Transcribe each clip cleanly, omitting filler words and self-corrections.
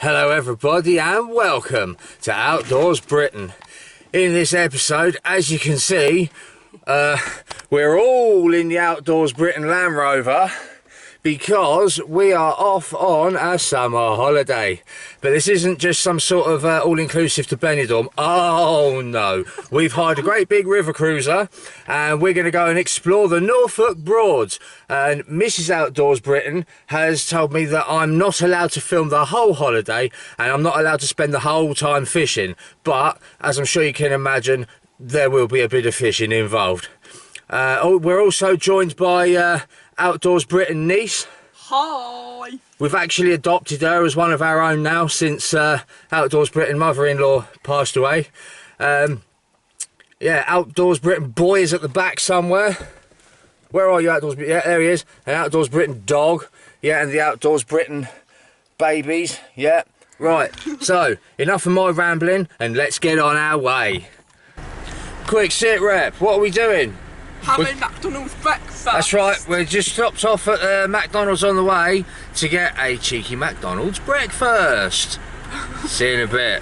Hello everybody and welcome to Outdoors Britain. In this episode, as you can see, we're all in the Outdoors Britain Land Rover because we are off on a summer holiday. But this isn't just some sort of all-inclusive to Benidorm. Oh no, we've hired a great big river cruiser and we're going to go and explore the Norfolk Broads. And Mrs. Outdoors Britain has told me that I'm not allowed to film the whole holiday and I'm not allowed to spend the whole time fishing. But as I'm sure you can imagine, there will be a bit of fishing involved. We're also joined by Outdoors Britain niece. Hi! We've actually adopted her as one of our own now since Outdoors Britain mother-in-law passed away. Yeah, Outdoors Britain boy is at the back somewhere. Where are you, Outdoors Britain? Yeah, there he is. An Outdoors Britain dog. Yeah, and the Outdoors Britain babies. Yeah, right. So, enough of my rambling and let's get on our way. Quick sit rep, what are we doing? Having McDonald's breakfast. That's right, we just stopped off at McDonald's on the way to get a cheeky McDonald's breakfast. See you in a bit.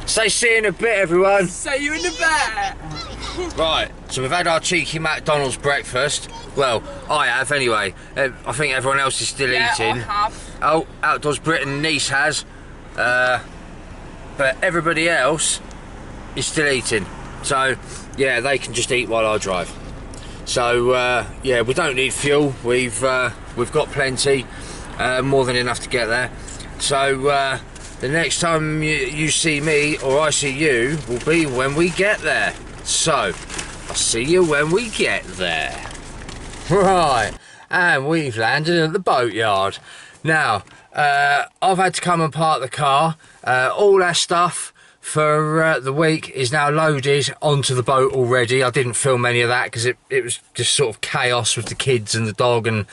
Say see you in a bit, everyone. See you in a bit. Right, so we've had our cheeky McDonald's breakfast. Well, I have anyway. I think everyone else is still eating. I have. Oh, Outdoors Britain niece has. But everybody else is still eating. So, yeah, they can just eat while I drive. So, yeah, we don't need fuel. We've got plenty, more than enough to get there. So, the next time you see me or I see you will be when we get there. So, I'll see you when we get there. Right, and we've landed at the boatyard. Now, I've had to come and park the car. All our stuff for the week is now loaded onto the boat already. I didn't film any of that because it was just sort of chaos with the kids and the dog and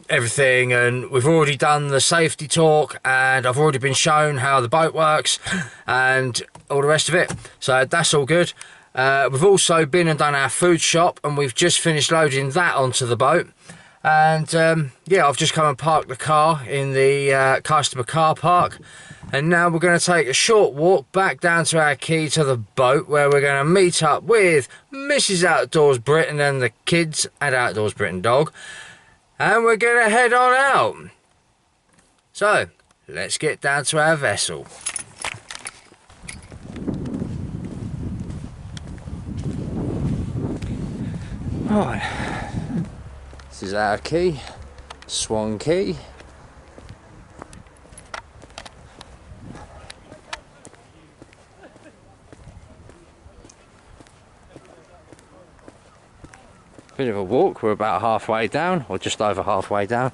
everything, and we've already done the safety talk and I've already been shown how the boat works and all the rest of it, so that's all good. We've also been and done our food shop and we've just finished loading that onto the boat, and yeah, I've just come and parked the car in the customer car park. And now we're going to take a short walk back down to our quay to the boat where we're going to meet up with Mrs. Outdoors Britain and the kids and Outdoors Britain dog. And we're going to head on out. So, let's get down to our vessel. Right. This is our quay, Swan Quay. Bit of a walk, we're about halfway down, or just over halfway down.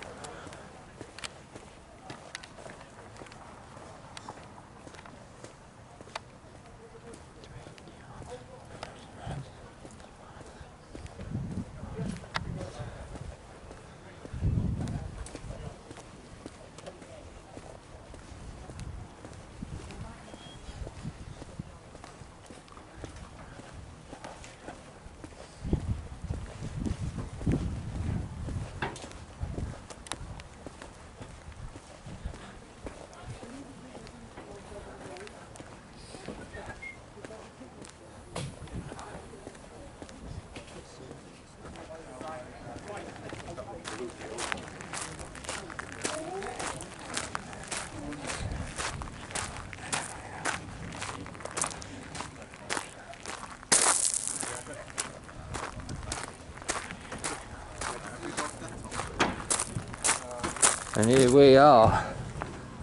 And here we are,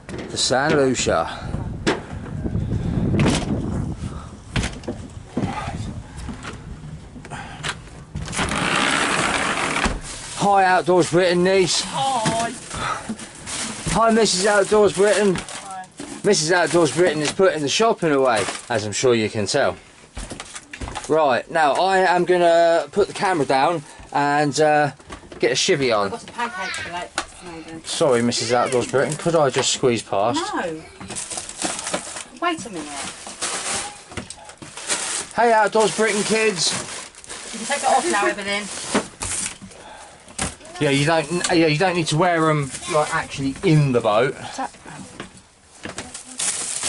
the San Lucia. Hi Outdoors Britain niece. Hi. Hi Mrs. Outdoors Britain. Hi. Mrs. Outdoors Britain is putting the shopping away, as I'm sure you can tell. Right, now I am going to put the camera down and get a chivvy on. What's the pancakes for that? Sorry, Mrs. Outdoors Britain, could I just squeeze past? No. Wait a minute. Hey Outdoors Britain kids. You can take it off now, everything. Yeah, you don't need to wear them like actually in the boat.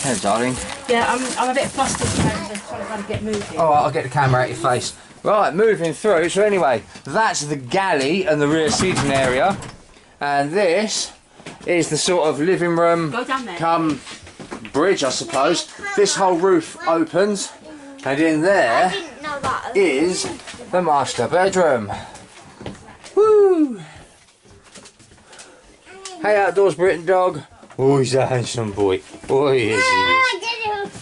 Hello, darling. Yeah, I'm a bit flustered trying to get moving. Alright, I'll get the camera out your face. Right, moving through. So anyway, that's the galley and the rear seating area. And this is the sort of living room come bridge, I suppose. This whole roof opens, and in there is the master bedroom. Woo! Hey, Outdoors Britain dog. Oh, he's a handsome boy. Oh, he is.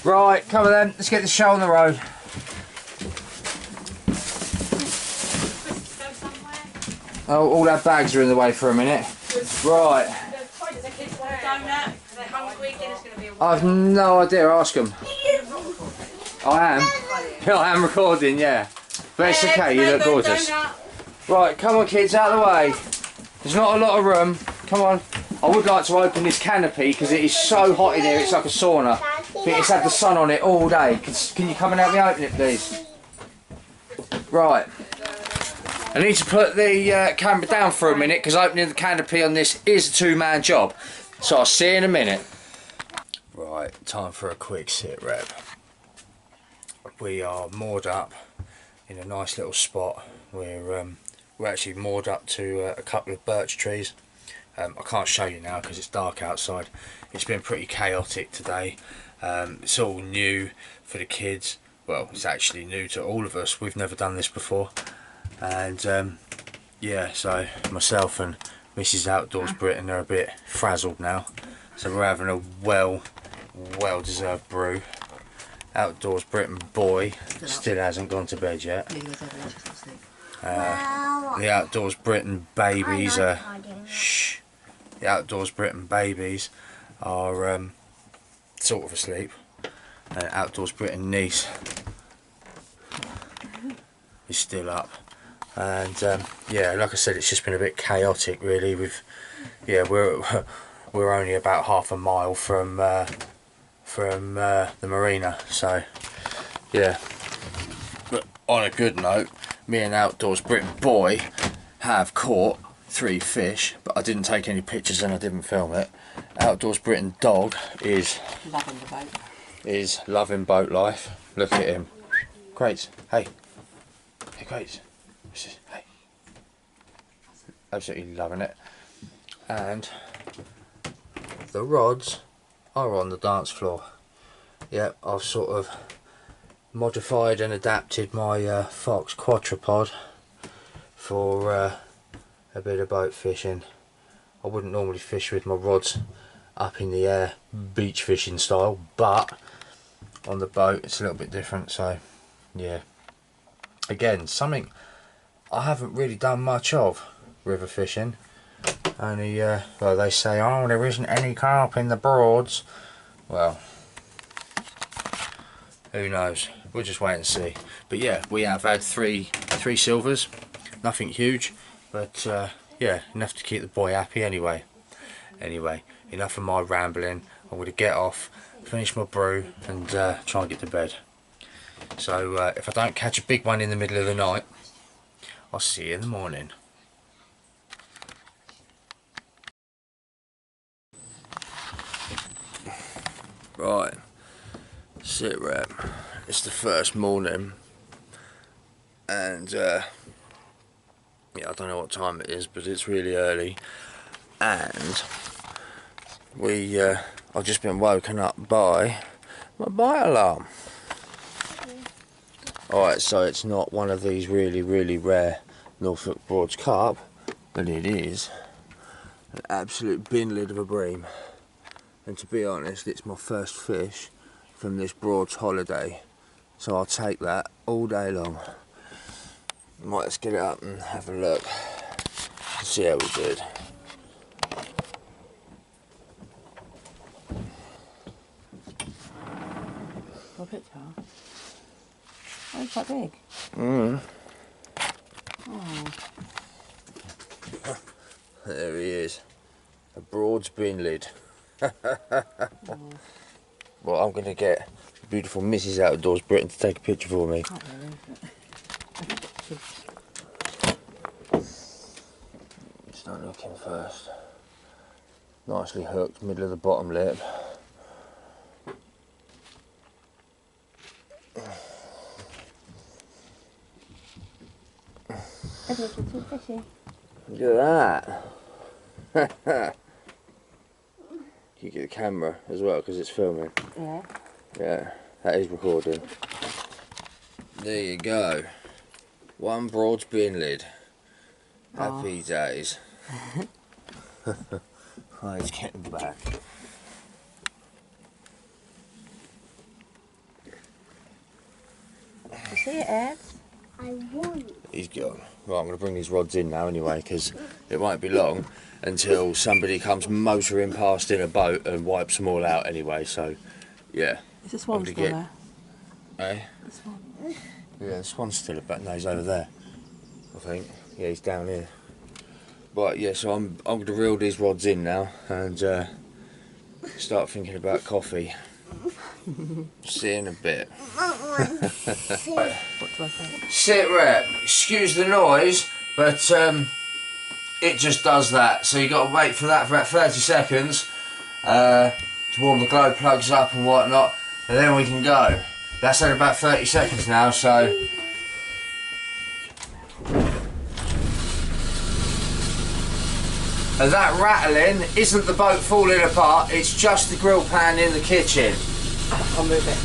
Right, come on then. Let's get the show on the road. Oh, all our bags are in the way for a minute. Right. I've no idea. Ask them. I am recording, yeah. But it's okay. You look gorgeous. Right, come on, kids, out of the way. There's not a lot of room. Come on. I would like to open this canopy because it is so hot in here. It's like a sauna. But it's had the sun on it all day. Can you come and help me open it, please? Right. I need to put the camera down for a minute because opening the canopy on this is a two-man job. So I'll see you in a minute. Right, time for a quick sit rep. We are moored up in a nice little spot. We're actually moored up to a couple of birch trees. I can't show you now because it's dark outside. It's been pretty chaotic today. It's all new for the kids. Well, it's actually new to all of us. We've never done this before. And yeah, so myself and Mrs. Outdoors Britain are a bit frazzled now. So we're having a well-deserved brew. Outdoors Britain Boy still hasn't gone to bed yet. The Outdoors Britain babies are the Outdoors Britain babies are sort of asleep. Outdoors Britain niece is still up. And yeah, like I said, it's just been a bit chaotic really. We're only about half a mile from the marina, so yeah. But on a good note, me and Outdoors Britain Boy have caught 3 fish, but I didn't take any pictures and I didn't film it. Outdoors Britain dog is Loving the boat. Is loving boat life. Look at him. Crates, hey. Hey, Crates. Hey. Absolutely loving it. And the rods are on the dance floor. Yep, I've sort of modified and adapted my Fox Quattro Pod for a bit of boat fishing. I wouldn't normally fish with my rods up in the air, beach fishing style, but on the boat it's a little bit different. So yeah, again, something I haven't really done much of, river fishing. Only well, they say, oh, there isn't any carp in the Broads. Well, who knows, we'll just wait and see. But yeah, we have had three silvers, nothing huge, but yeah, enough to keep the boy happy anyway. Anyway, enough of my rambling. I'm going to get off, finish my brew and try and get to bed. So if I don't catch a big one in the middle of the night, I'll see you in the morning. Right, sit rep. It's the first morning and yeah, I don't know what time it is, but it's really early. And I've just been woken up by my bite alarm. Alright, so it's not one of these really rare Norfolk Broads carp, but it is an absolute bin lid of a bream. And to be honest, it's my first fish from this Broads holiday, so I'll take that all day long. Right, let's get it up and have a look, see how we did. What picture? Oh, it's quite big. Mm. Oh. There he is, a Broads bin lid. Well, I'm going to get beautiful Mrs. Outdoors Britain to take a picture for me. Can't really, Start looking first. Nicely hooked, middle of the bottom lip. too fishy. Look at that. You get the camera as well because it's filming. Yeah. Yeah, that is recording. There you go. One Broad's bin lid. Happy days. Right, he's getting back. You see it, Ed? I won. He's gone. Right, I'm going to bring these rods in now anyway because it won't be long until somebody comes motoring past in a boat and wipes them all out anyway, so yeah. Is this one still there? Eh? This one. Yeah, this one's still about, no, he's over there, I think. Yeah, he's down here. Right, yeah, so I'm going to reel these rods in now and start thinking about coffee. See you in a bit. What do I say? Sit rep, excuse the noise, but it just does that. So you got to wait for that for about 30 seconds to warm the glow plugs up and whatnot, and then we can go. That's at about 30 seconds now, so. And that rattling isn't the boat falling apart, it's just the grill pan in the kitchen. I'll move it.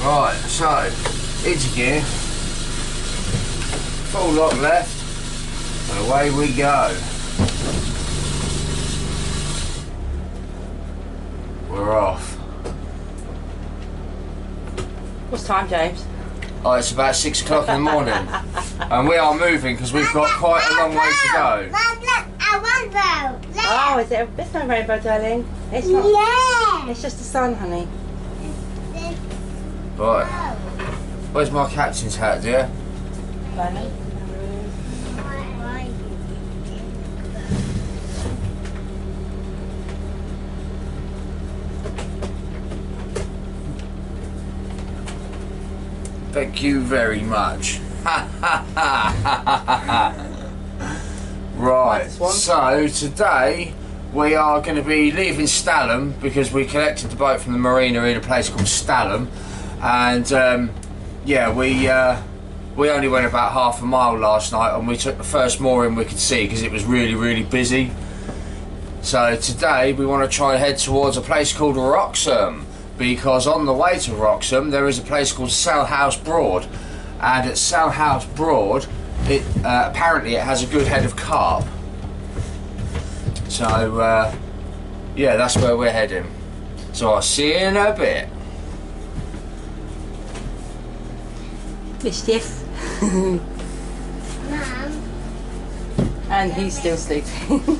Right, so, into gear, full lock left, and away we go. We're off. What's time, James? Oh, it's about 6 o'clock in the morning, and we are moving because we've got quite a long way to go. Mum, look, a rainbow. Look. Oh, is it? It's no rainbow, darling. It's not. Yeah. It's just the sun, honey. Right, where's my captain's hat, dear? Bunny. Thank you very much. Right, so today we are going to be leaving Stalham because we collected the boat from the marina in a place called Stalham, and yeah, we only went about half a mile last night and we took the first mooring we could see because it was really busy. So today we want to try and head towards a place called Wroxham, because on the way to Wroxham there is a place called Salhouse Broad, and at Salhouse Broad it apparently it has a good head of carp. So yeah, that's where we're heading. So I'll see you in a bit. Mischief. Mum. And he's still sleeping.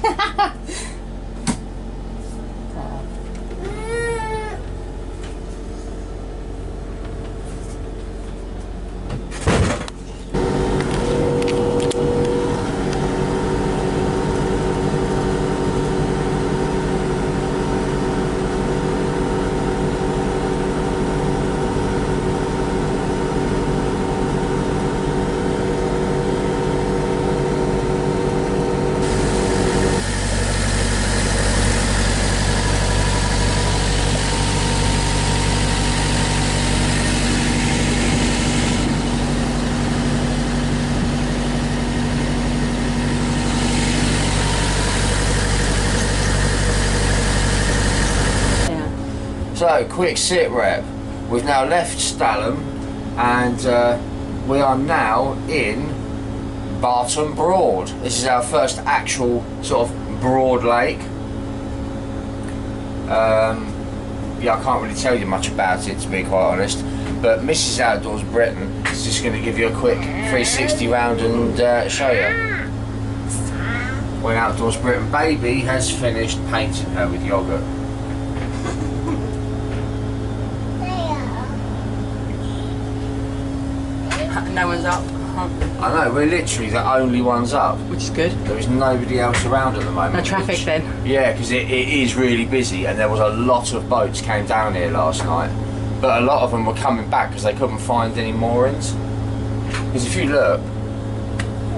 So, quick sit rep. We've now left Stalham and we are now in Barton Broad. This is our first actual sort of broad lake. Yeah, I can't really tell you much about it, to be quite honest, but Mrs. Outdoors Britain is just going to give you a quick 360 round and show you. When Outdoors Britain baby has finished painting her with yoghurt. No one's up. I know, we're literally the only ones up. Which is good. There is nobody else around at the moment. No traffic then. Yeah, because it is really busy and there was a lot of boats came down here last night. But a lot of them were coming back because they couldn't find any moorings. Because if you look,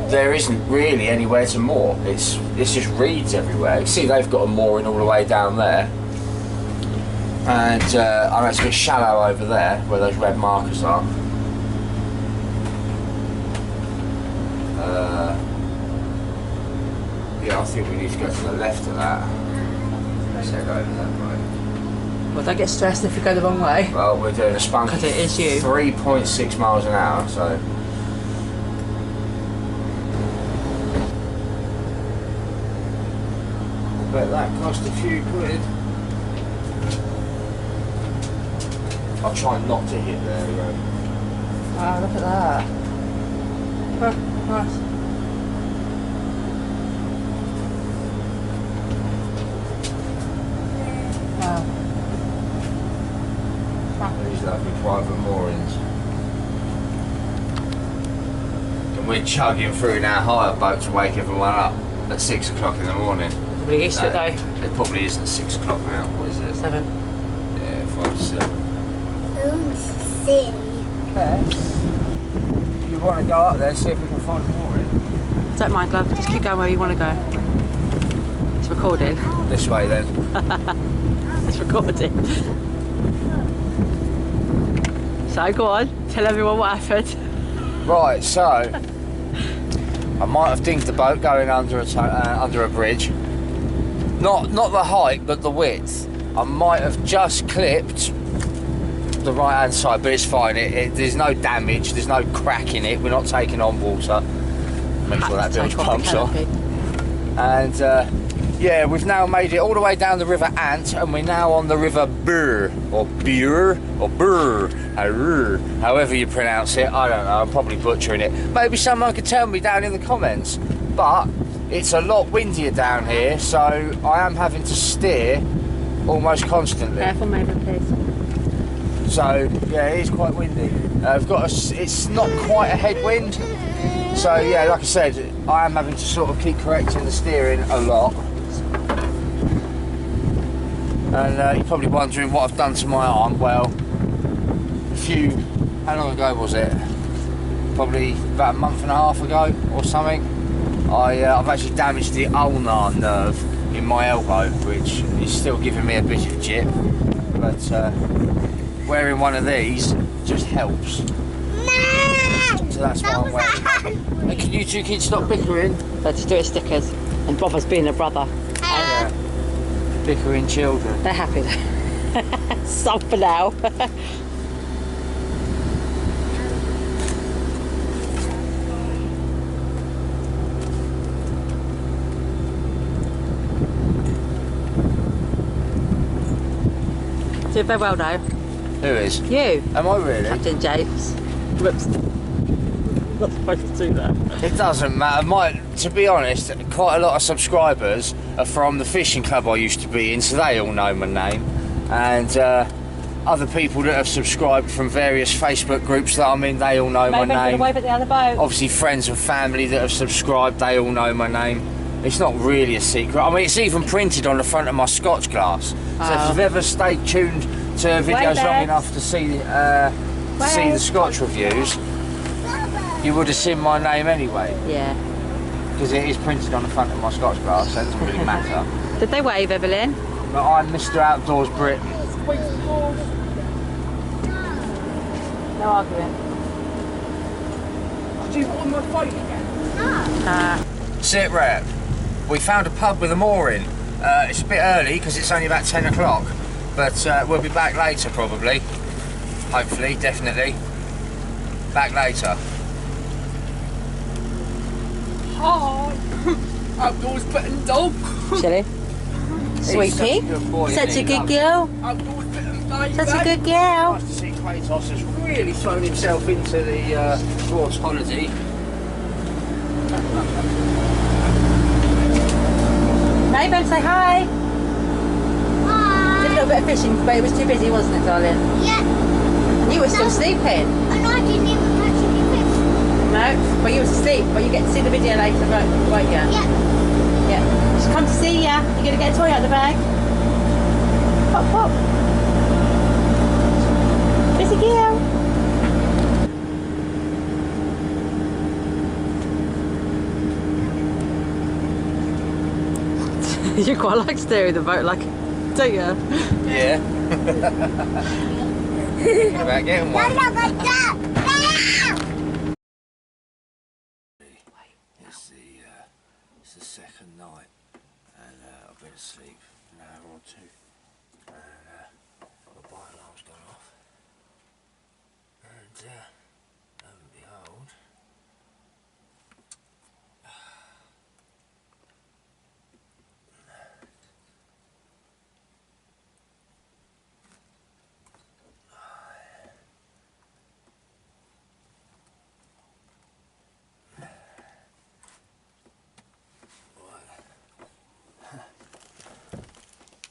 there isn't really anywhere to moor. It's just reeds everywhere. You see they've got a mooring all the way down there. And I know it's a bit shallow over there where those red markers are. I think we need to go to the left of that. Let's head over that way. Well, don't get stressed if you go the wrong way. Well, we're doing a spunky 'Cause it is you. 3.6 miles an hour, so. But that cost a few quid. I'll try not to hit there, though. Wow, look at that. Oh, nice. Wow. These lovely private moorings. And we're chugging through in our hire boat to wake everyone up at 6 o'clock in the morning. Probably used to it though. It probably isn't 6 o'clock now. What is it? 7. Yeah, 5 to 7. Oh, silly. Okay. You want to go up there and see if we can find a mooring? Don't mind, love. Just keep going where you want to go. It's recording. This way then. It's recording. So go on, tell everyone what happened. Right, so I might have dinged the boat going under a bridge. Not the height, but the width. I might have just clipped the right hand side, but it's fine. There's no damage. There's no crack in it. We're not taking on water. Make sure that bilge pumps on. And yeah, we've now made it all the way down the River Ant, and we're now on the River Bur, or Bur, or Bur, however you pronounce it. I don't know, I'm probably butchering it. Maybe someone could tell me down in the comments. But it's a lot windier down here, so I am having to steer almost constantly. Careful, Mabel, please. So yeah, it is quite windy. It's not quite a headwind. So yeah, like I said, I am having to sort of keep correcting the steering a lot. And you're probably wondering what I've done to my arm. Well, how long ago was it? Probably about a month and a half ago or something. I've actually damaged the ulnar nerve in my elbow, which is still giving me a bit of jip. But wearing one of these just helps. So that's why I'm wearing it. And can you two kids stop bickering? Let's do it stickers. And Bobber's being a brother. Yeah. Bickering children. They're happy. Stop for now. Doing very well now. Who is? You. Am I really? Captain James. Whoops. Not supposed to do that. It doesn't matter. To be honest, quite a lot of subscribers are from the fishing club I used to be in, so they all know my name. And other people that have subscribed from various Facebook groups that I'm in, they all know my name. Wave at the other boat. Obviously, friends and family that have subscribed, they all know my name. It's not really a secret. I mean, it's even printed on the front of my Scotch glass. So if you've ever stayed tuned to videos long enough to see the Scotch reviews, you would have seen my name anyway. Yeah. Because it is printed on the front of my Scotch glass, so it doesn't really matter. Did they wave, Evelyn? But I'm Mr. Outdoors Britain. No arguing. Do you want my phone again? Sit rep. We found a pub with a mooring. It's a bit early because it's only about 10 o'clock, but we'll be back later probably. Hopefully, definitely. Back later. Hi. Outdoors Britain dog. Chilly. Sweetie. Such a good girl. Outdoors Britain baby. Such a good girl. Nice to see Kratos has really thrown himself into the Broads holiday. Mabel, say hi. Hi. Did a little bit of fishing, but it was too busy, wasn't it, darling? Yeah. And you were still sleeping. And I didn't even catch any fish. No, but you were asleep. But you get to see the video later, won't you? Yeah. Yeah. She's come to see ya. You're gonna get a toy out of the bag. Pop, pop. Busy girl. You quite like steering the boat, like, don't you? Yeah. Thinking about getting one. It's the It's the second night, and I've been asleep an hour or two, and my bike alarm's gone off, and lo and behold,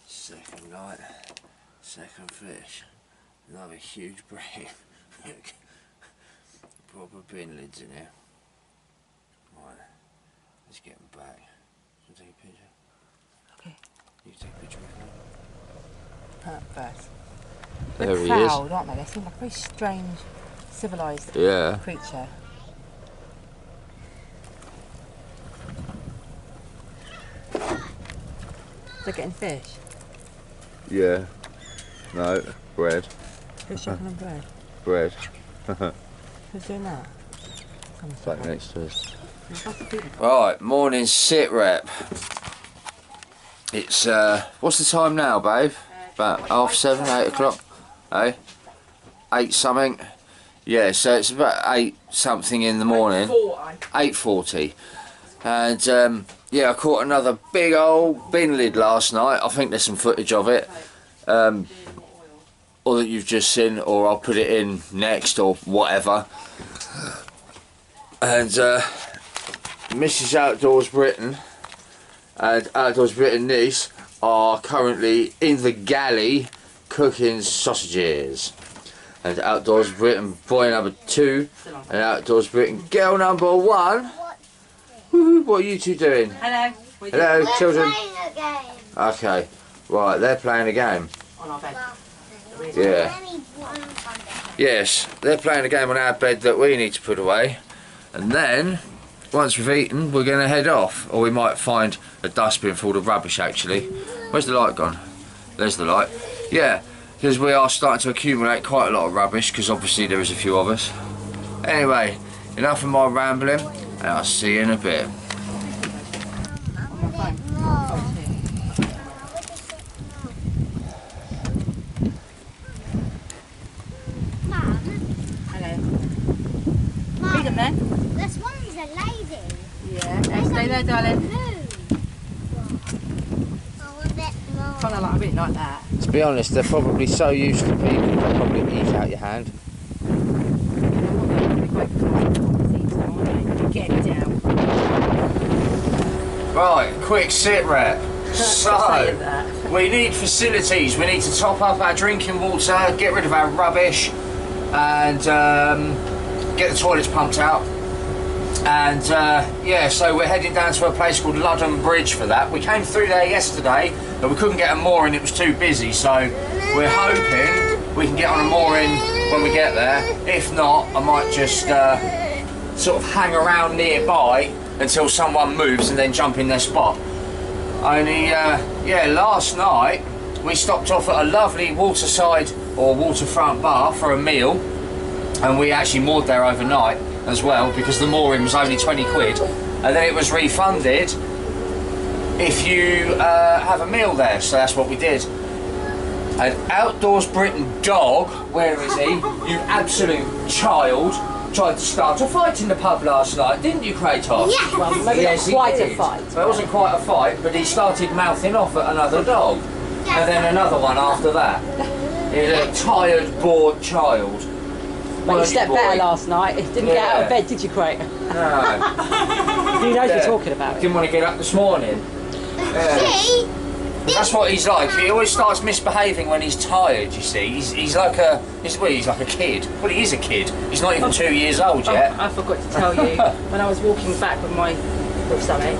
second night, second fish, another huge bream. Proper bin lids in here. Right, let's get them back. Can I take a picture? Okay. You can take a picture of me. First. There They're he proud, aren't they? They seem like a very strange, civilised creature. They're getting fish. Yeah. No, bread. Who's chopping on bread? Bread. Who's doing that? Back next to us. Right, morning sit rep. It's what's the time now, babe? About 7:30, 8 o'clock. Eh? 8 something. Yeah, so it's about 8 something in the morning. 8:40. And yeah, I caught another big old bin lid last night. I think there's some footage of it. Or that you've just seen, or I'll put it in next or whatever. And Mrs. Outdoors Britain and Outdoors Britain niece are currently in the galley cooking sausages. And Outdoors Britain boy number 2 and Outdoors Britain girl number 1. Woohoo, what are you two doing? Hello. Hello, children. Playing a game. Okay, right, they're playing a game. On our bed. Yeah. Yes, they're playing a game on our bed that we need to put away. And then, once we've eaten, we're going to head off. Or we might find a dustbin full of rubbish, actually. Where's the light gone? There's the light. Yeah, because we are starting to accumulate quite a lot of rubbish, because obviously there is a few of us. Anyway, enough of my rambling, and I'll see you in a bit. This one's a lady. Yeah, stay there, darling. Kind of like, I really like that. To be honest, they're probably so used to people, they'll probably eat out your hand. Get down. Right, quick sit rep. So, we need facilities. We need to top up our drinking water, get rid of our rubbish, and get the toilets pumped out. And yeah, so we're heading down to a place called Ludden Bridge for that. We came through there yesterday, but we couldn't get a mooring, it was too busy, so we're hoping we can get on a mooring when we get there. If not, I might just sort of hang around nearby until someone moves and then jump in their spot. Only, yeah, last night we stopped off at a lovely waterside or waterfront bar for a meal, and we actually moored there overnight as well, because the mooring was only 20 quid, and then it was refunded if you have a meal there, so that's what we did. An Outdoors Britain dog, where is he? You absolute child, tried to start a fight in the pub last night, didn't you, Kratos? Yeah. Well, maybe Yes, not quite he a did. fight. Well, it wasn't quite a fight, but he started mouthing off at another dog, and then another one after that. He's a tired, bored child. Well, you slept better last night. Didn't get out of bed, did you, Craig? No. He knows you're talking about it. Didn't want to get up this morning. See? That's what he's like. He always starts misbehaving when he's tired, you see. He's like a kid. Well, he is a kid. He's not even 2 years old yet. I forgot to tell you, when I was walking back with something,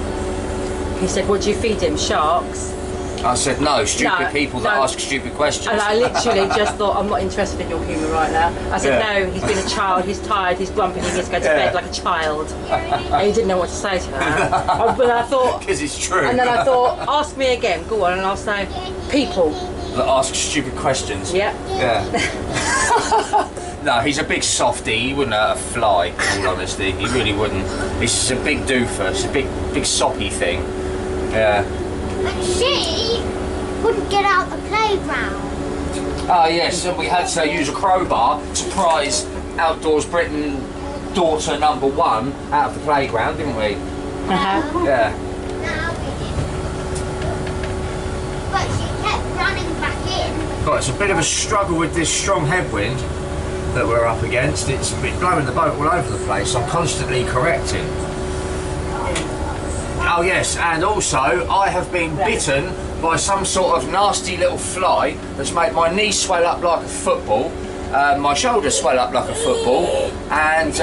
he said, what do you feed him? Sharks? I said, no, stupid people that no. ask stupid questions. And I literally just thought, I'm not interested in your humour right now. I said, no, he's been a child, he's tired, he's grumpy, he needs to go to bed like a child. And he didn't know what to say to her. But I thought... Because it's true. And then I thought, ask me again, go on, and I'll say, people. That ask stupid questions. Yep. Yeah. No, he's a big softy. He wouldn't hurt a fly, in all honesty. He really wouldn't. He's just a big doofus, a big soppy thing. Yeah. But she wouldn't get out the playground. Oh yes, and we had to use a crowbar to prise Outdoors Britain daughter #1 out of the playground, didn't we? Yeah. No, we didn't. But she kept running back in. Right, it's a bit of a struggle with this strong headwind that we're up against. It's blowing the boat all over the place. I'm constantly correcting. Oh yes, and also I have been bitten by some sort of nasty little fly that's made my knee swell up like a football, my shoulder swell up like a football, and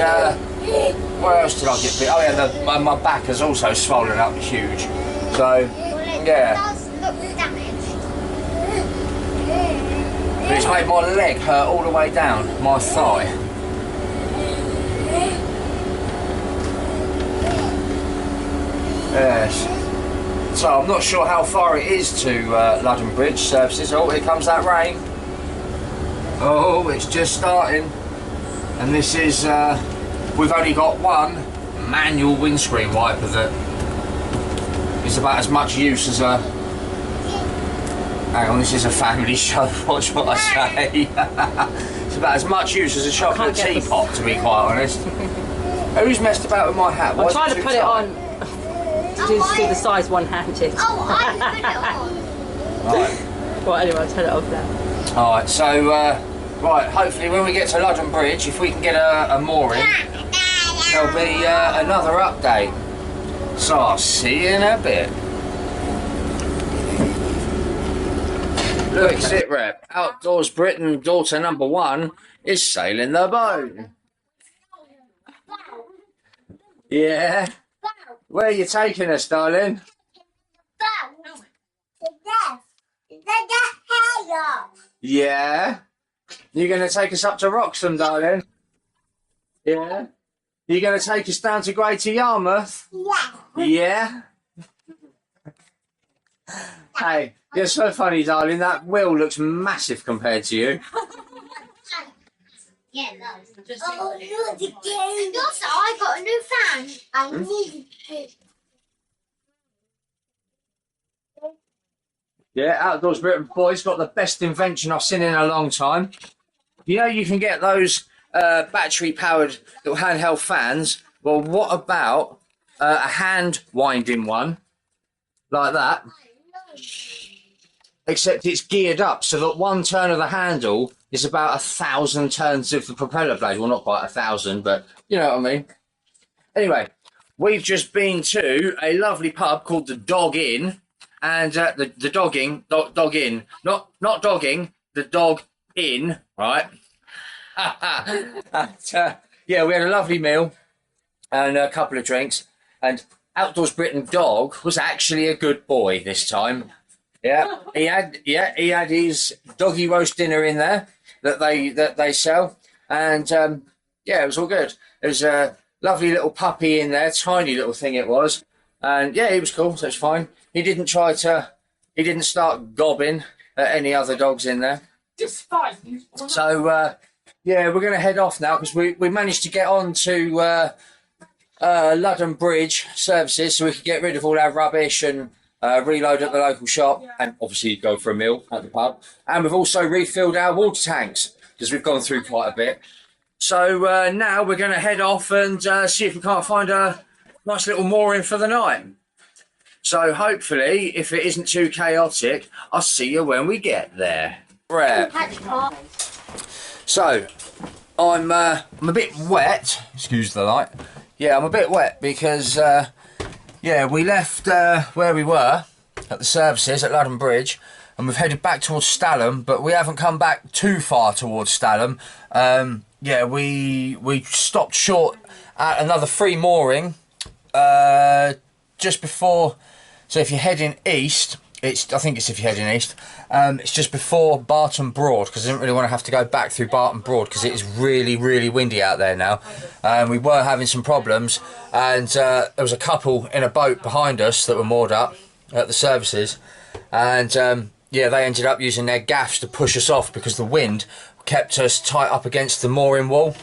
where else did I get bit? Oh yeah, my back has also swollen up huge. So yeah. It does look damaged. But it's made my leg hurt all the way down, my thigh. Yes. So I'm not sure how far it is to London Bridge services. Oh, here comes that rain. Oh, it's just starting. And this is, we've only got one manual windscreen wiper that is about as much use as a... Hang on, this is a family show, watch what I say. It's about as much use as a chocolate teapot, to be quite honest. Who's messed about with my hat? I'm trying to put it on to do the size one-handed. Oh, I put it on. Right. Well, anyway, I'll turn it off now. Alright, so, right, hopefully when we get to London Bridge, if we can get a mooring, there'll be another update. So I'll see you in a bit. Look, sit rep. Outdoors Britain daughter #1 is sailing the boat. Yeah. Where are you taking us, darling? Yeah. You're going to take us up to Wroxham, darling? Yeah. You're going to take us down to Greater Yarmouth? Yeah. Hey, you're so funny, darling. That wheel looks massive compared to you. Yeah, no. Oh, look again. And also, I got a new fan. I needed it. Yeah, Outdoors Britain Boy's got the best invention I've seen in a long time. You know, you can get those battery-powered little handheld fans. Well, what about a hand-winding one like that? Except it's geared up so that one turn of the handle is about 1,000 turns of the propeller blade. Well, not quite 1,000, but you know what I mean. Anyway, we've just been to a lovely pub called the Dog Inn, and the Dog Inn, not dogging, the Dog Inn, right? And, yeah, we had a lovely meal and a couple of drinks, and Outdoors Britain Dog was actually a good boy this time. Yeah, he had his doggy roast dinner in there that they sell, and yeah, it was all good. There was a lovely little puppy in there, tiny little thing it was, and yeah, he was cool, so it's fine. He didn't start gobbing at any other dogs in there. Just fine. So yeah, we're going to head off now because we managed to get on to London Bridge services, so we could get rid of all our rubbish and reload at the local shop, and obviously go for a meal at the pub. And we've also refilled our water tanks because we've gone through quite a bit. So now we're going to head off and see if we can't find a nice little mooring for the night. So hopefully, if it isn't too chaotic, I'll see you when we get there. Right. So I'm a bit wet. Excuse the light. Yeah, I'm a bit wet because yeah, we left where we were at the services at London Bridge, and we've headed back towards Stalham, but we haven't come back too far towards Stalham. Yeah, we stopped short at another free mooring just before. So if you're heading east, I think it's if you're heading east, it's just before Barton Broad, because I didn't really want to have to go back through Barton Broad because it is really, really windy out there now. We were having some problems, and there was a couple in a boat behind us that were moored up at the services, and yeah, they ended up using their gaffs to push us off because the wind kept us tight up against the mooring wall.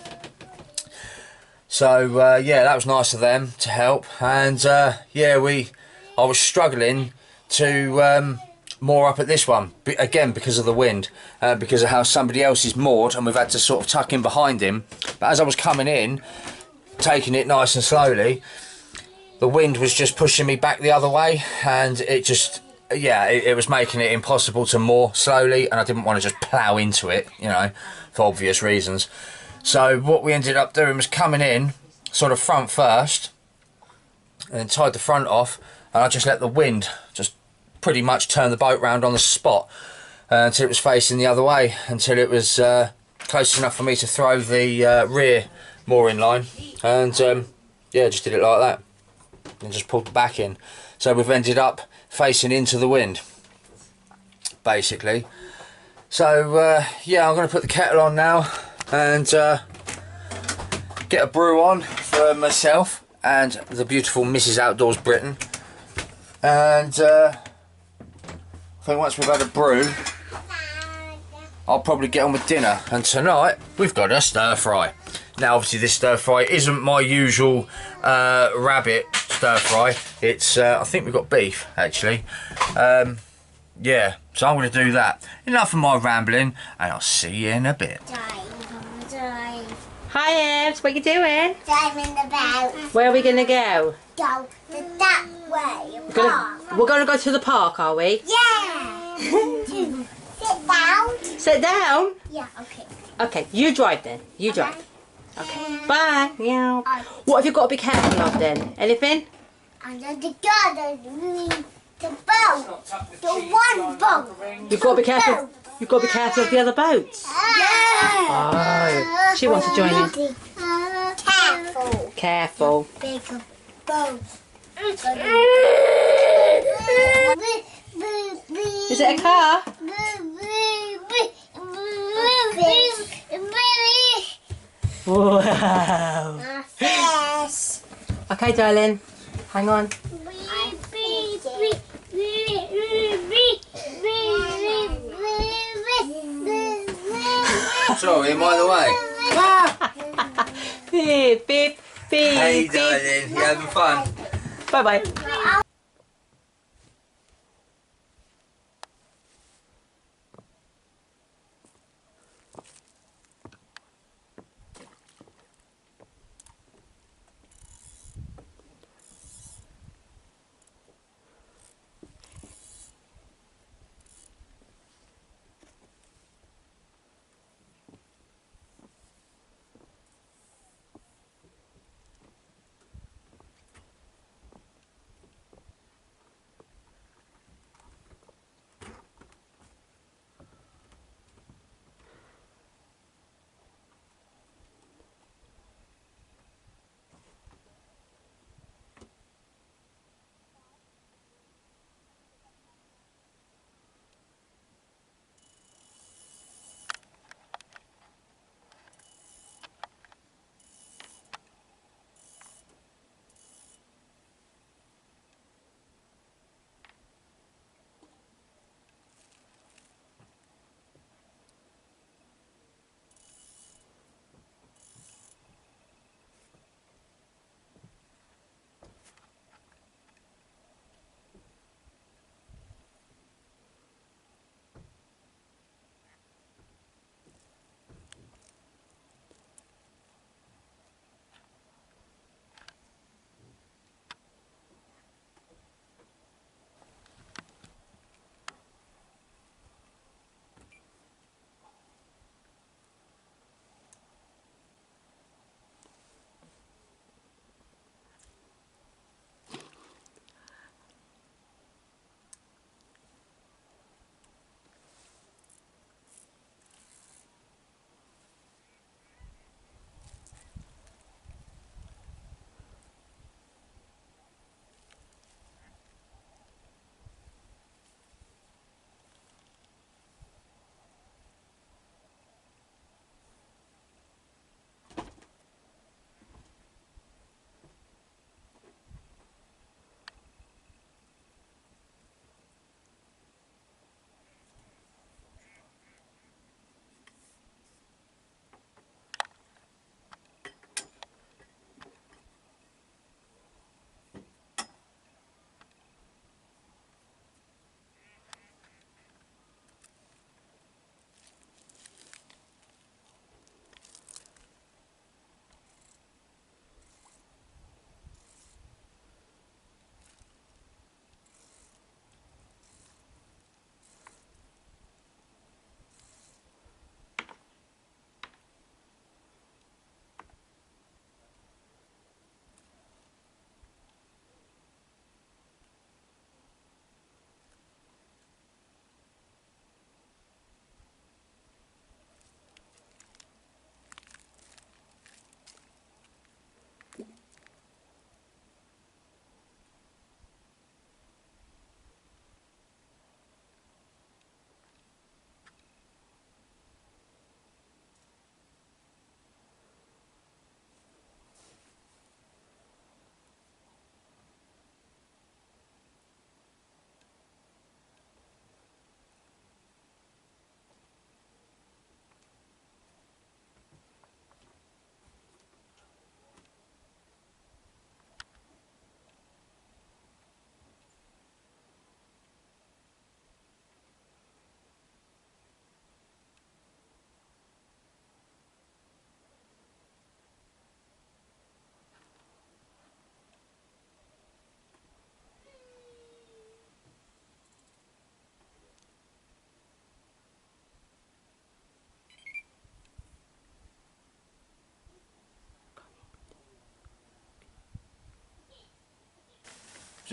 So yeah, that was nice of them to help. And yeah, I was struggling to moor up at this one again because of the wind, because of how somebody else is moored, and we've had to sort of tuck in behind him. But as I was coming in, taking it nice and slowly, the wind was just pushing me back the other way, and it just, yeah, it was making it impossible to moor slowly, and I didn't want to just plough into it, you know, for obvious reasons. So what we ended up doing was coming in sort of front first, and then tied the front off, and I just let the wind just pretty much turn the boat round on the spot until it was facing the other way, until it was close enough for me to throw the rear mooring line, and yeah, just did it like that and just pulled the back in. So we've ended up facing into the wind basically. So yeah, I'm going to put the kettle on now and get a brew on for myself and the beautiful Mrs. Outdoors Britain. And I think once we've had a brew, I'll probably get on with dinner. And tonight we've got a stir fry. Now obviously this stir fry isn't my usual rabbit stir fry. It's I think we've got beef actually. Yeah, so I'm going to do that. Enough of my rambling, and I'll see you in a bit. Hi, Ebs. What you doing? Driving the boat. Where are we going to go? Go that way. We're going to go to the park, are we? Yeah. Sit down. Sit down? Yeah, okay. Okay, you drive then. You drive. Okay. Bye. Meow. What have you got to be careful of then? Anything? Under the garden. The boat. The one boat. You've got to be careful. You've got to be careful of the other boats. Yeah. Oh, she wants to join in. Careful. Careful. Big boat. Is it a car? Wow. Yes. Okay, darling. Hang on. Sorry, am I the way? Beep, beep, beep. Hey darling, you having fun? Bye bye.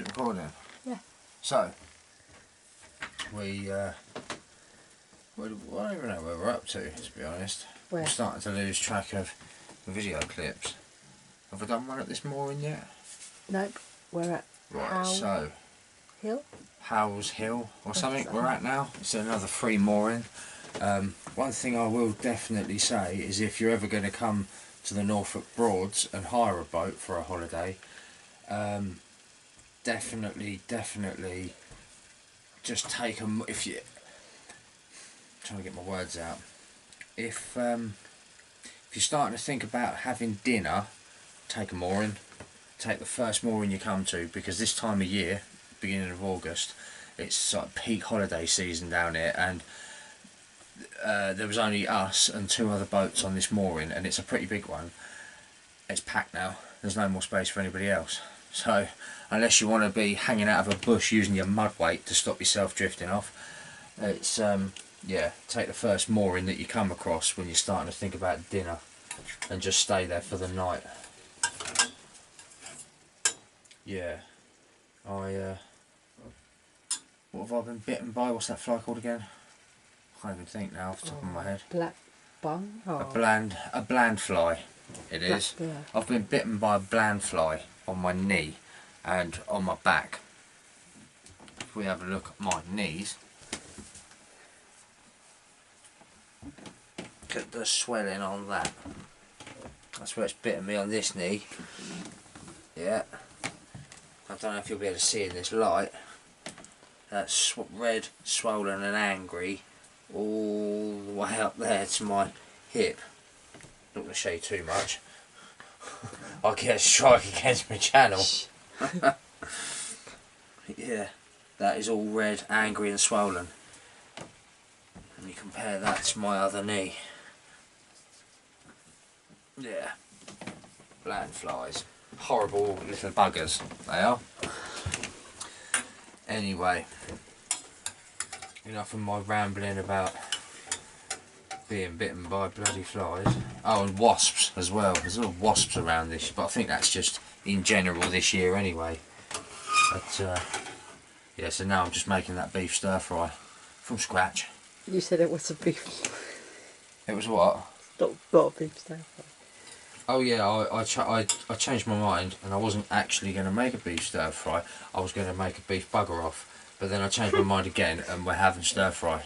Is it recording? Yeah. So, I don't even know where we're up to be honest. Where? I'm starting to lose track of the video clips. Have I done one at this mooring yet? Nope. We're at Right, so Hill? Howells Hill or something something. we're at now. It's another free mooring. One thing I will definitely say is if you're ever going to come to the Norfolk Broads and hire a boat for a holiday, definitely just take them. If you, I'm trying to get my words out, if you're starting to think about having dinner, take a mooring. Take the first mooring you come to, because this time of year, beginning of August, it's like peak holiday season down here, and there was only us and 2 other boats on this mooring, and it's a pretty big one. It's packed now. There's no more space for anybody else. So unless you want to be hanging out of a bush using your mud weight to stop yourself drifting off, it's yeah, take the first mooring that you come across when you're starting to think about dinner, and just stay there for the night. Yeah, what have I been bitten by? What's that fly called again? I can't even think now off the top of my head. Black bung? Oh. A bland fly, it is. Yeah. I've been bitten by a bland fly on my knee and on my back. If we have a look at my knees, look at the swelling on that. That's where it's bitten me, on this knee. Yeah. I don't know if you'll be able to see in this light. That's red, swollen and angry all the way up there to my hip. Not going to show you too much. I'll get a strike against my channel. Yeah, that is all red, angry and swollen. And you compare that to my other knee. Yeah, bland flies. Horrible little buggers they are. Anyway, enough of my rambling about being bitten by bloody flies. Oh, and wasps as well. There's a lot of wasps around this, but I think that's just in general this year anyway. But yeah, so now I'm just making that beef stir fry from scratch. You said it was a beef. It was what? Not a beef stir fry. Oh yeah, I changed my mind, and I wasn't actually going to make a beef stir fry. I was going to make a beef bugger off, but then I changed my mind again, and we're having stir fry.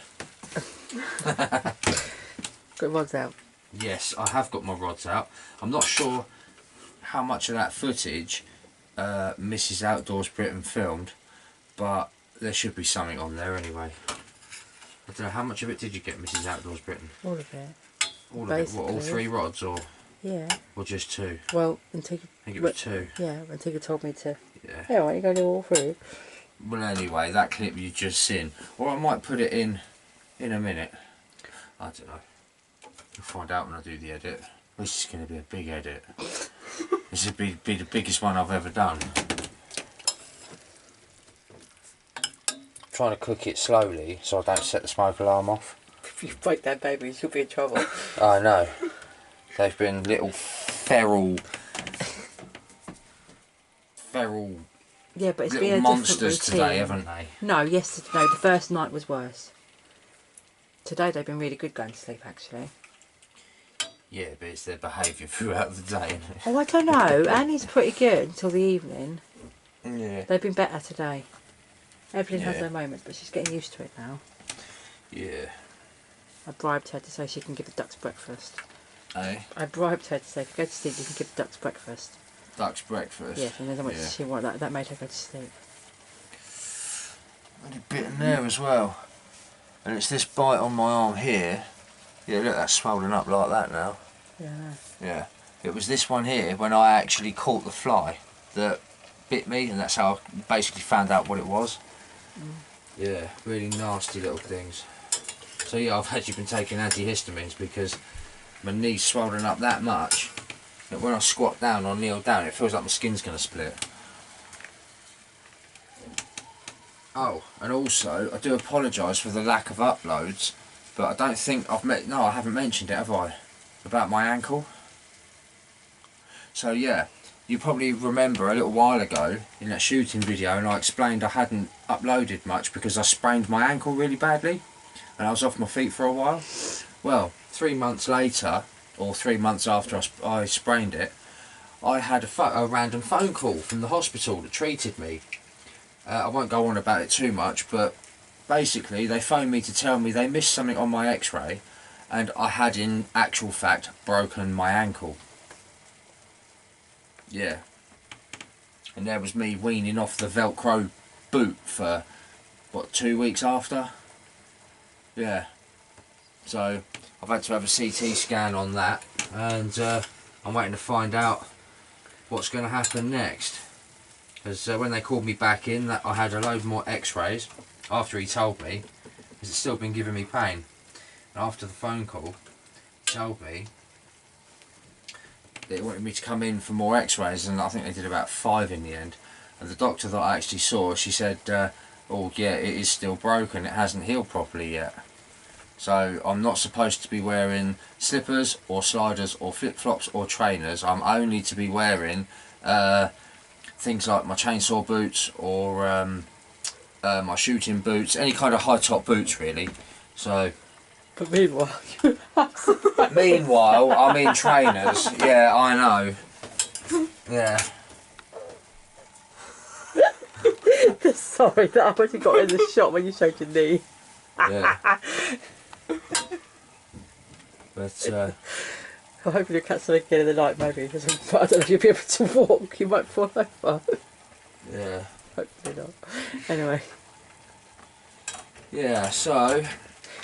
Got rods out. Yes, I have got my rods out. I'm not sure how much of that footage Mrs. Outdoors Britain filmed, but there should be something on there anyway. I don't know, how much of it did you get, Mrs. Outdoors Britain? All of it. All of it? What, all 3 rods, or? Yeah. Or just 2? Well, Antigua. I think it was 2. Yeah, Antigua told me to. Yeah. Yeah, why don't you go do all 3? Well, anyway, that clip you just seen, or I might put it in a minute. I don't know. You'll find out when I do the edit. This is going to be a big edit. This will be the biggest one I've ever done. Trying to cook it slowly so I don't set the smoke alarm off. If you break that baby, you'll be in trouble. I know. They've been little feral yeah, but it's little been a monsters different routine. today, haven't they? No, yesterday, no, the first night was worse. Today they've been really good going to sleep, actually. Yeah, but it's their behaviour throughout the day, isn't it? Oh, I don't know. Annie's pretty good until the evening. Yeah. They've been better today. Evelyn has Yeah. their moments, but she's getting used to it now. Yeah. I bribed her to say she can give the ducks breakfast. Eh? I bribed her to say, if you go to sleep, you can give the ducks breakfast. Duck's breakfast. Yes, and then Yeah. she wanted that made her go to sleep. And a bit in there as well. And it's this bite on my arm here. Yeah, look, that's swollen up like that now. Yeah, I know. Yeah. It was this one here when I actually caught the fly that bit me, and that's how I basically found out what it was. Yeah, really nasty little things. So yeah, I've actually been taking antihistamines because my knee's swollen up that much that when I squat down or kneel down, it feels like my skin's going to split. Oh, and also, I do apologise for the lack of uploads, but I don't think I haven't mentioned it, have I? About my ankle. So yeah, you probably remember a little while ago in that shooting video, and I explained I hadn't uploaded much because I sprained my ankle really badly and I was off my feet for a while. Well, 3 months later, or 3 months after I sprained it, I had a random phone call from the hospital that treated me. I won't go on about it too much, but basically they phoned me to tell me they missed something on my x-ray and I had in actual fact broken my ankle. Yeah. And there was me weaning off the Velcro boot for, what, 2 weeks after? Yeah. So I've had to have a CT scan on that, and I'm waiting to find out what's going to happen next. Because when they called me back in, I had a load more x-rays after he told me, because it's still been giving me pain. And after the phone call, he told me they wanted me to come in for more x-rays, and I think they did about 5 in the end. And the doctor that I actually saw, she said, oh yeah, it is still broken, it hasn't healed properly yet. So I'm not supposed to be wearing slippers or sliders or flip-flops or trainers. I'm only to be wearing things like my chainsaw boots or my shooting boots, any kind of high top boots really. So But meanwhile, meanwhile, I'm in trainers. Yeah, I know. Yeah. sorry that I already got in the shot when you showed your knee. Yeah. But Hopefully you'll catch something again in the night, maybe, because I don't know if you'll be able to walk. You might fall over. yeah. Hopefully not. Anyway. Yeah, so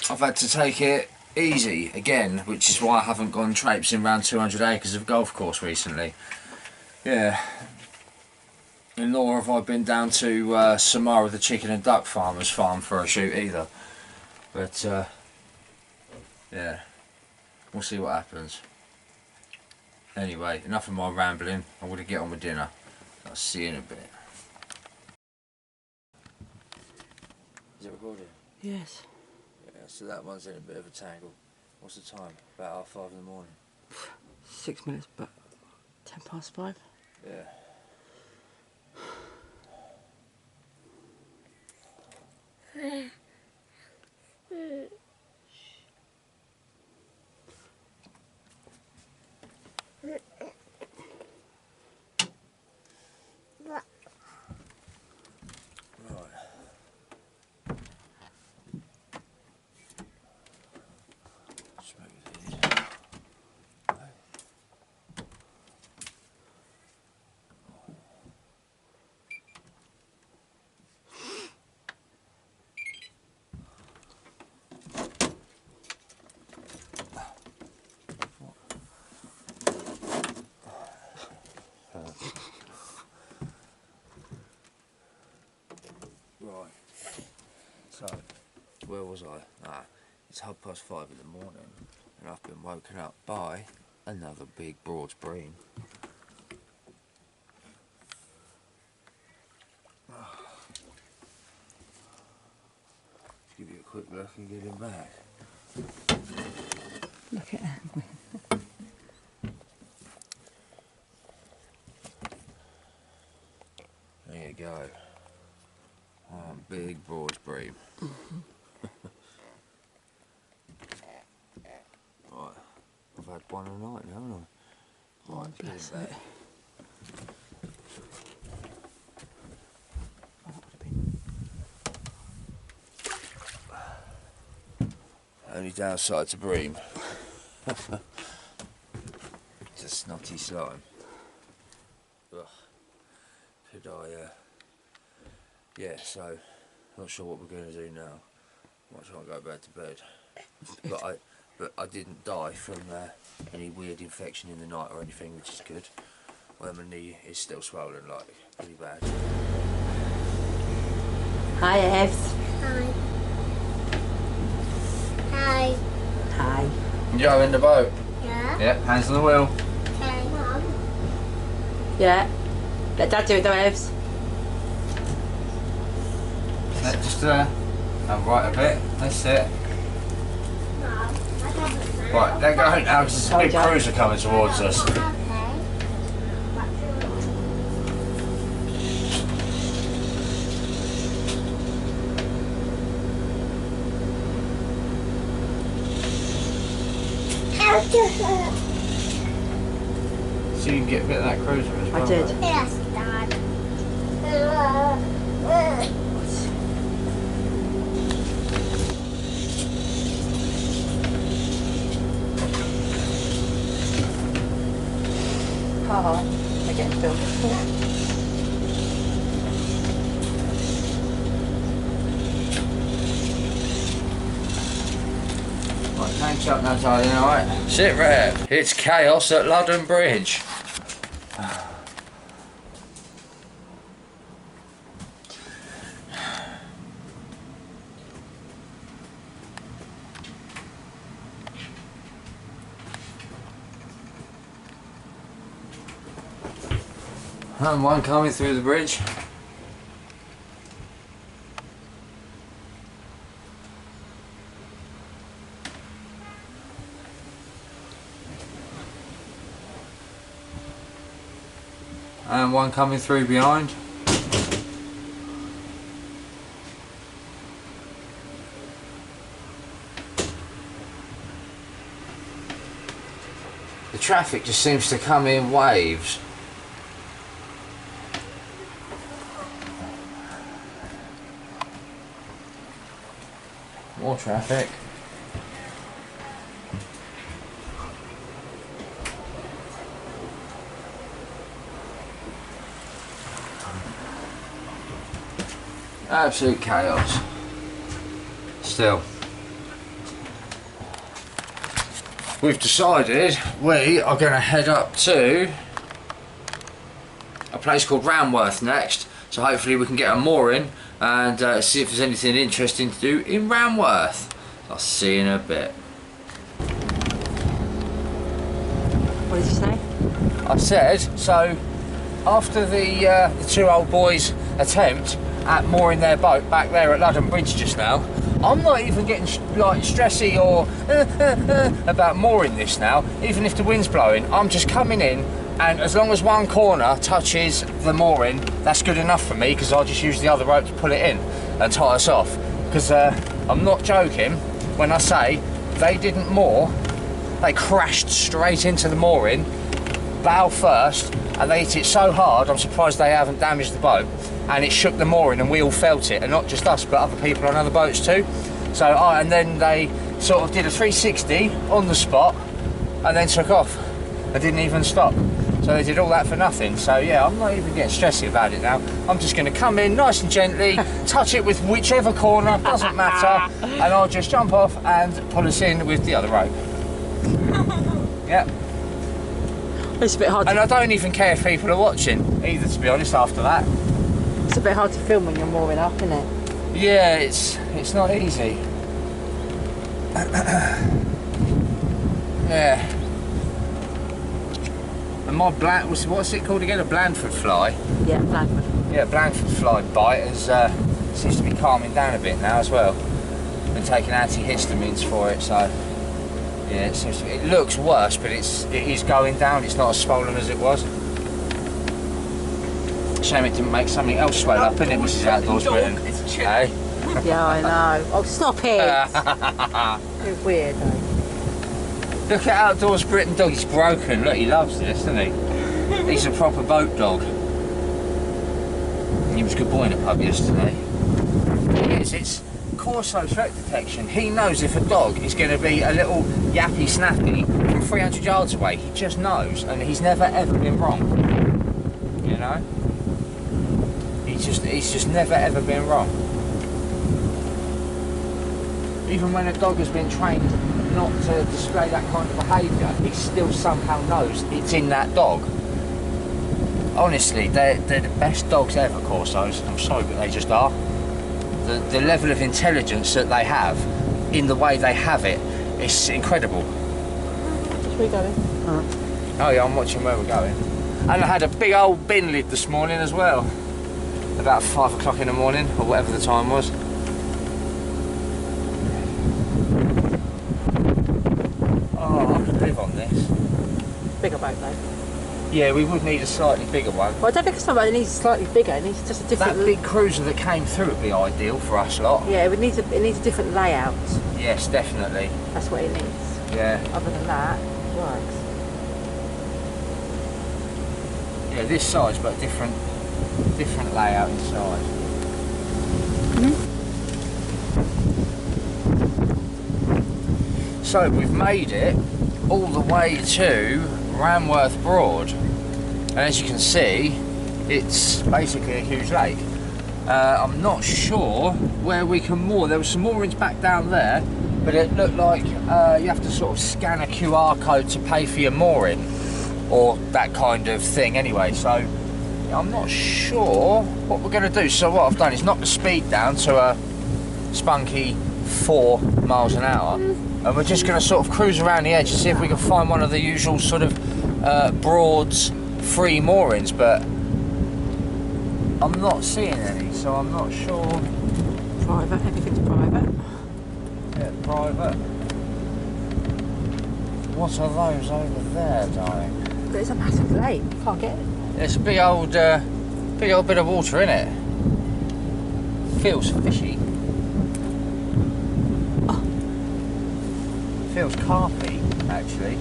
I've had to take it easy again, which is why I haven't gone traipsing around 200 acres of golf course recently. Yeah. And nor have I been down to Samara the chicken and duck farmer's farm for a shoot either. But yeah, we'll see what happens. Anyway, enough of my rambling. I'm going to get on with dinner. I'll see you in a bit. Is it recording? Yes. Yeah, so that one's in a bit of a tangle. What's the time? About 5:30 in the morning. 6 minutes, but 5:10. Yeah. Right, so where was I? It's 5:30 in the morning and I've been woken up by another big Broads bream. Give you a quick look and get him back. Look at that. There you go. Big Broads bream. Right, I've had one a night now, haven't I? Right, get him back. Only downside to bream. It's a snotty slime. Ugh. Could I, yeah, so, not sure what we're going to do now. Might try and go back to bed. But I didn't die from any weird infection in the night or anything, which is good. Well, my knee is still swollen, like, pretty bad. Hi, Evs. Hi. Hi. Joe in the boat. Yeah. Yep, hands on the wheel. Okay, Mum. Yeah. Let Dad do it though, Evs. Just right a bit. That's it. Mum, I haven't. Right, let go now because there's a big cruiser coming towards us. Okay. So you can get a bit of that cruiser as well. I did. Right? Yes, Dad. Haha, they're getting filmed. Right, thanks up now, darling, alright? Sit rep. It's chaos at London Bridge. And one coming through the bridge. And one coming through behind. The traffic just seems to come in waves. More traffic. Absolute chaos. Still. We've decided we are going to head up to a place called Ranworth next. So hopefully we can get a mooring and see if there's anything interesting to do in Ranworth. I'll see you in a bit. What did you say? I said, so after the two old boys' attempt at mooring their boat back there at London Bridge just now, I'm not even getting like stressy or about mooring this now. Even if the wind's blowing, I'm just coming in, and as long as one corner touches the mooring, that's good enough for me, because I'll just use the other rope to pull it in and tie us off. Because I'm not joking when I say they didn't moor, they crashed straight into the mooring, bow first, and they hit it so hard, I'm surprised they haven't damaged the boat, and it shook the mooring and we all felt it, and not just us but other people on other boats too. So and then they sort of did a 360 on the spot and then took off and didn't even stop. So they did all that for nothing. So yeah, I'm not even getting stressy about it now. I'm just going to come in nice and gently, touch it with whichever corner, doesn't matter, and I'll just jump off and pull us in with the other rope. Yep. It's a bit hard. And I don't even care if people are watching either, to be honest, after that. It's a bit hard to film when you're mooring up, isn't it? Yeah, it's not easy. Yeah. And my what's it called again? A Blandford fly. Yeah, Blandford. Yeah, Blandford fly bite seems to be calming down a bit now as well. Been taking antihistamines for it, so yeah, it looks worse, but it is going down. It's not as swollen as it was. Shame it didn't make something else swell up, isn't it, Mrs. Outdoors Britain? Hey? Yeah, I know. Oh, stop it! You're weird, though. Look at Outdoors Britain Dog, he's broken. Look, he loves this, doesn't he? He's a proper boat dog. He was a good boy in the pub yesterday. It's Corso threat detection. He knows if a dog is going to be a little yappy snappy from 300 yards away. He just knows, and he's never ever been wrong. You know? He's just never ever been wrong. Even when a dog has been trained not to display that kind of behaviour, he still somehow knows it's in that dog. Honestly, they're the best dogs ever, Corsos. I'm sorry, but they just are. The level of intelligence that they have in the way they have it is incredible. Where are we going? Oh yeah, I'm watching where we're going. And I had a big old bin lid this morning as well. About 5 o'clock in the morning, or whatever the time was. Oh, I could live on this. Bigger boat, though. Yeah, we would need a slightly bigger one. Well, I don't think somebody needs slightly bigger. It needs just a different. That big cruiser that came through would be ideal for us lot. Yeah, it needs a different layout. Yes, definitely. That's what it needs. Yeah. Other than that. works. Yeah, this side's got a different layout inside. So we've made it all the way to Ranworth Broad, and as you can see, it's basically a huge lake. I'm not sure where we can moor. There was some moorings back down there, but it looked like you have to sort of scan a QR code to pay for your mooring, or that kind of thing anyway. So I'm not sure what we're going to do. So what I've done is knock the speed down to a spunky 4 miles an hour, and we're just going to sort of cruise around the edge and see if we can find one of the usual sort of Broads free moorings, but I'm not seeing any, so I'm not sure. Private, everything's private. Yeah, private. What are those over there, darling? There's a massive lake, can't get it. There's a big old bit of water in it. Feels fishy. Oh. Feels carpy, actually.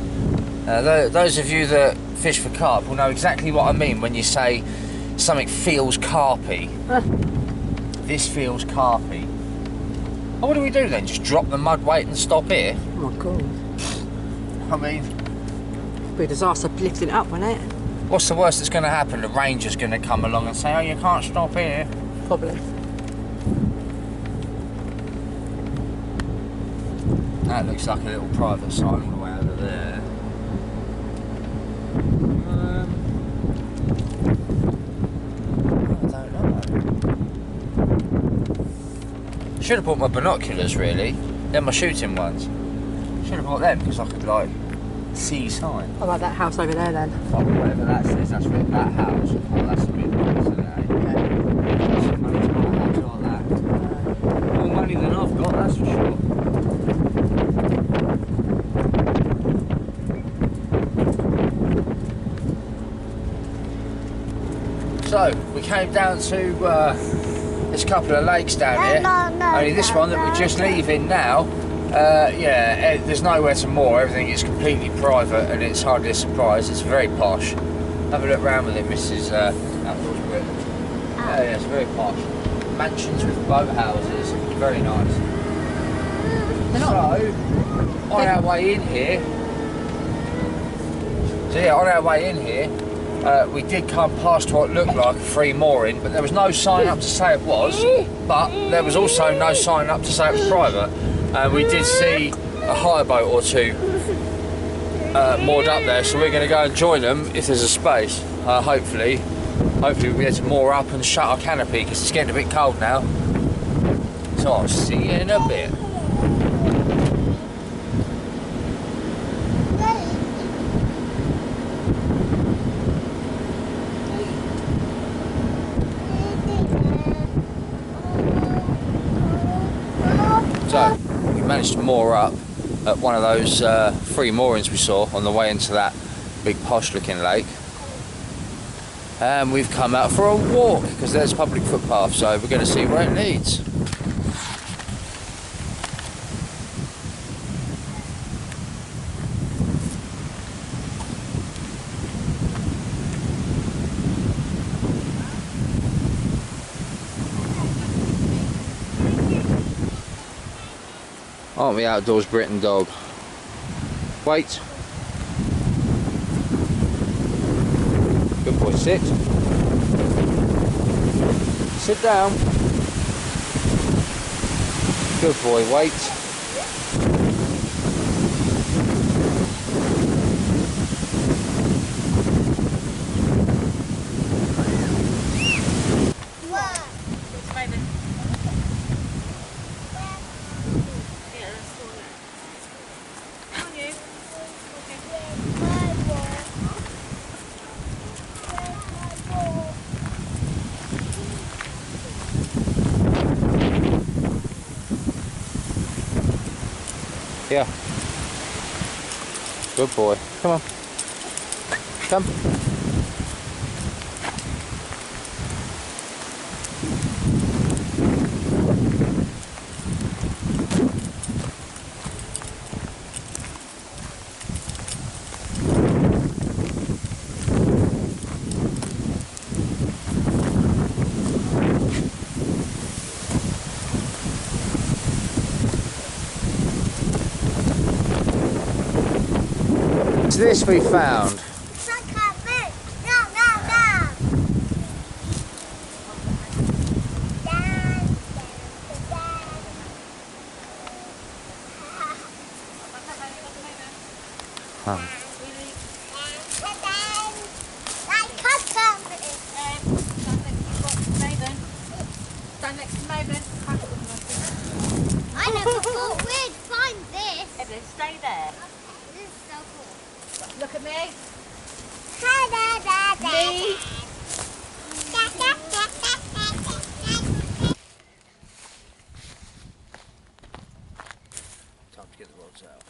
Those of you that fish for carp will know exactly what I mean when you say something feels carpy. This feels carpy. Oh, what do we do then? Just drop the mud weight and stop here? Oh my god. I mean, It'd be a disaster lifting it up, wouldn't it? what's the worst that's going to happen? The ranger's going to come along and say, oh, you can't stop here. Probably. That looks like a little private sign all the way over there. I don't know. Should have bought my binoculars, really. They're my shooting ones. Should have bought them because I could, like, see sign. What about that house over there then? Oh, whatever that says, that's really that house. Oh, that's a bit nice, isn't it? Some money to buy a house like that. More money than I've got, that's for sure. So, we came down to there's a couple of lakes down here. Only this one that we're just leaving now. Yeah, there's nowhere to moor. Everything is completely private, and it's hardly a surprise. It's very posh. Have a look round with it, Mrs. Outdoors Britain. Yeah, it's very posh. Mansions with boat houses. Very nice. So, on our way in here. So yeah, on our way in here. We did come past what looked like a free mooring, but there was no sign up to say it was, but there was also no sign up to say it was private. We did see a hire boat or two moored up there, so we're going to go and join them if there's a space. Hopefully we'll be able to moor up and shut our canopy because it's getting a bit cold now. So I'll see you in a bit. So, we managed to moor up at one of those free moorings we saw on the way into that big posh looking lake. And we've come out for a walk because there's public footpath, so we're going to see where it leads. Aren't we Outdoors Britain, dog? Wait. Good boy, sit. Sit down. Good boy, wait. Yeah. Good boy. Come on. Come. What's this we found? Stand next to Maven. I never thought we'd find this. Evelyn, stay there. This is so cool. Look at me. Me. Time to get the rods out.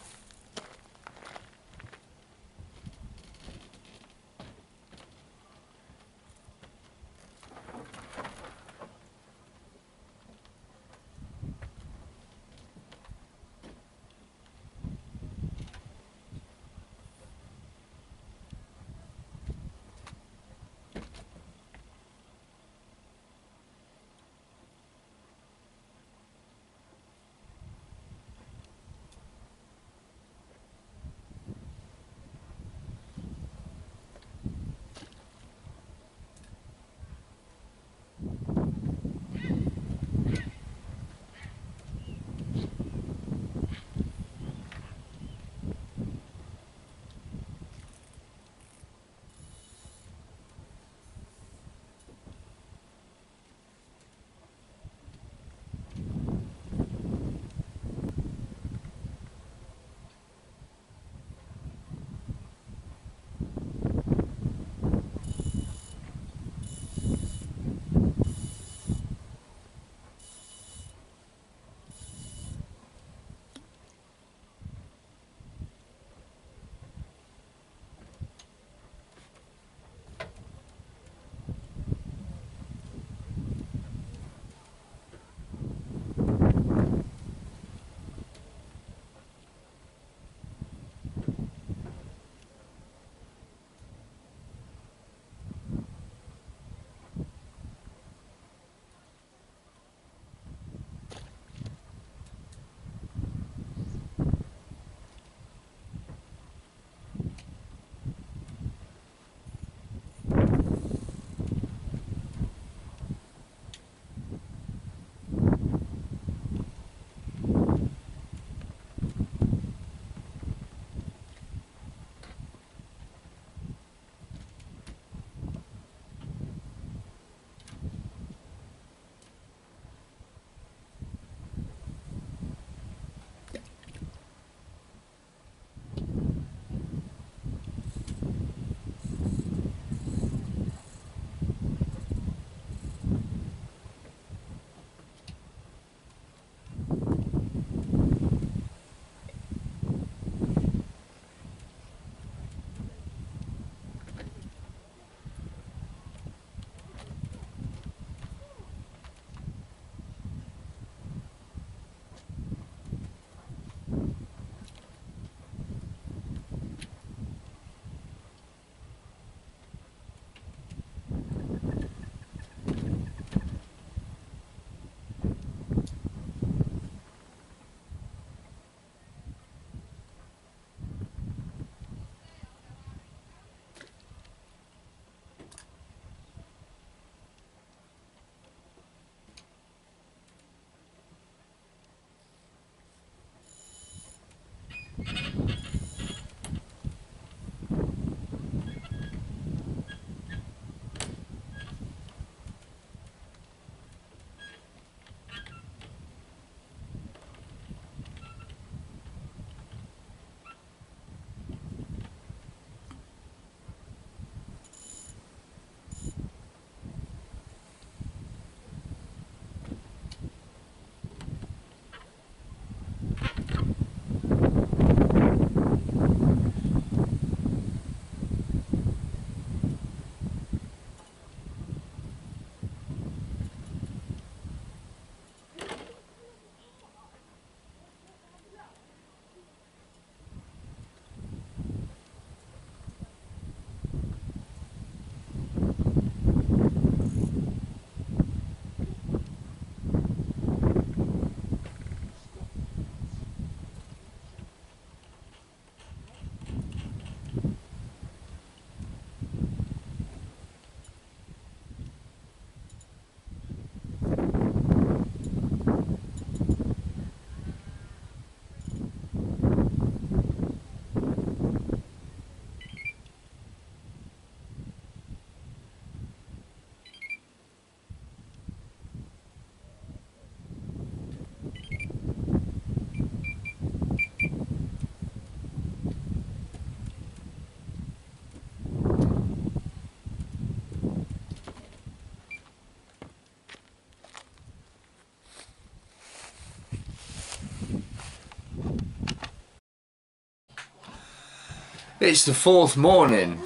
It's the 4th morning.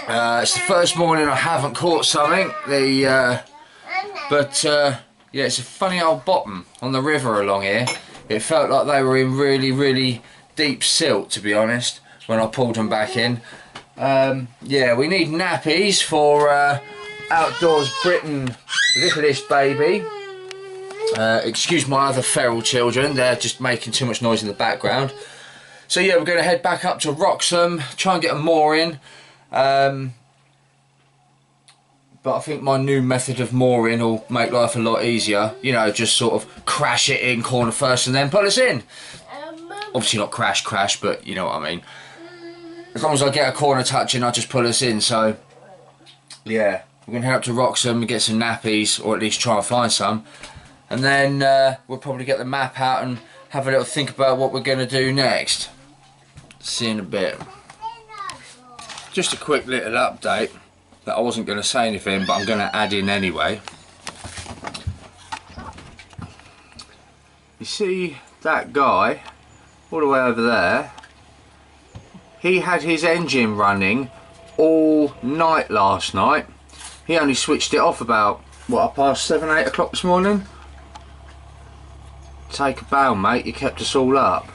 It's the first morning I haven't caught something. Yeah, it's a funny old bottom on the river along here. It felt like they were in really deep silt, to be honest, when I pulled them back in. Yeah, we need nappies for Outdoors Britain littlest baby. Excuse my other feral children, they're just making too much noise in the background. So yeah, we're going to head back up to Wroxham, try and get a mooring. But I think my new method of mooring will make life a lot easier. You know, just sort of crash it in corner first and then pull us in. Obviously not crash, but you know what I mean. As long as I get a corner touch in, I'll just pull us in. So yeah, we're going to head up to Wroxham and get some nappies, or at least try and find some. And then we'll probably get the map out and have a little think about what we're going to do next. See you in a bit. Just a quick little update that I wasn't going to say anything, but I'm going to add in anyway. You see that guy all the way over there? He had his engine running all night last night. He only switched it off about, what, past 7, 8 o'clock this morning? Take a bow, mate, you kept us all up.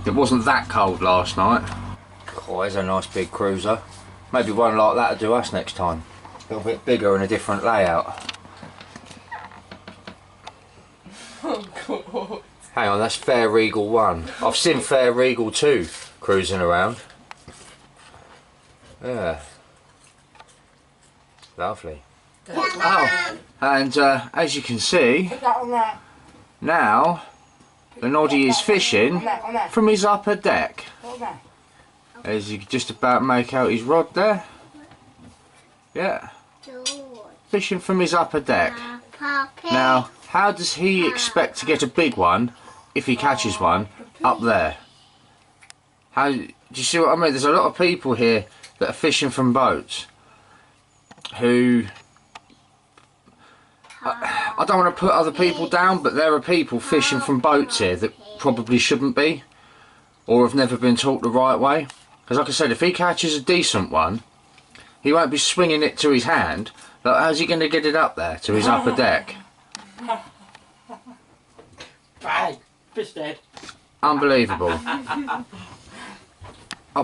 It wasn't that cold last night. Oh, there's a nice big cruiser. Maybe one like that will do us next time. A little bit bigger and a different layout. Oh God. Hang on, that's Fair Regal 1. I've seen Fair Regal 2 cruising around. Yeah. Lovely. Oh, and as you can see, now the noddy is fishing from his upper deck. As you can just about make out his rod there. Yeah. Fishing from his upper deck. Now, how does he expect to get a big one if he catches one up there? How do you see what I mean? There's a lot of people here that are fishing from boats who I don't want to put other people down, but there are people fishing from boats here that probably shouldn't be, or have never been taught the right way. Because like I said, if he catches a decent one, he won't be swinging it to his hand. Like, how's he going to get it up there to his upper deck? Right, fish dead. Unbelievable. I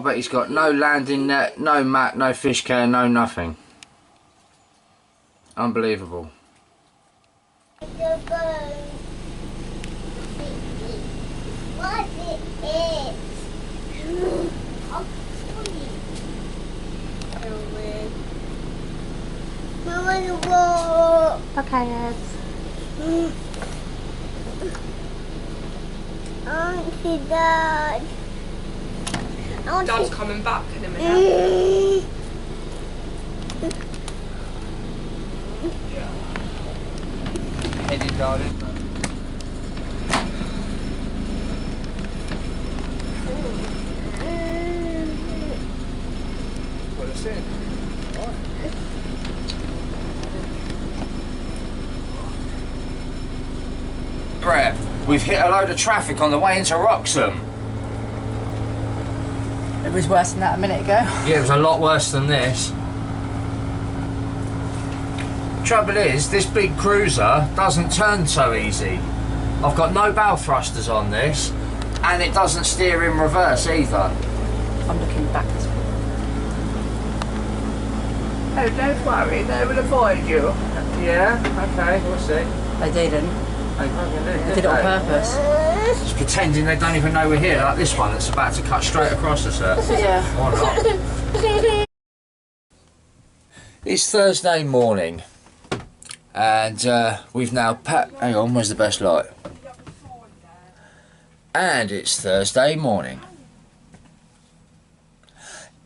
bet he's got no landing net, no mat, no fish care, no nothing. Unbelievable. Okay, Ed. Auntie, Dad. Dad's coming back in a minute. Headed, darling. What is it? Brett, we've hit a load of traffic on the way into Wroxham. It was worse than that a minute ago. Yeah, it was a lot worse than this. Trouble is, this big cruiser doesn't turn so easy. I've got no bow thrusters on this, and it doesn't steer in reverse either. I'm looking back this way. Oh, don't worry, they will avoid you. Yeah, okay, we'll see. They didn't. They did it on purpose. Just pretending they don't even know we're here, like this one that's about to cut straight across us, sir. Yeah. Or not. It's Thursday morning, and we've now packed. Hang on, where's the best light? And it's Thursday morning.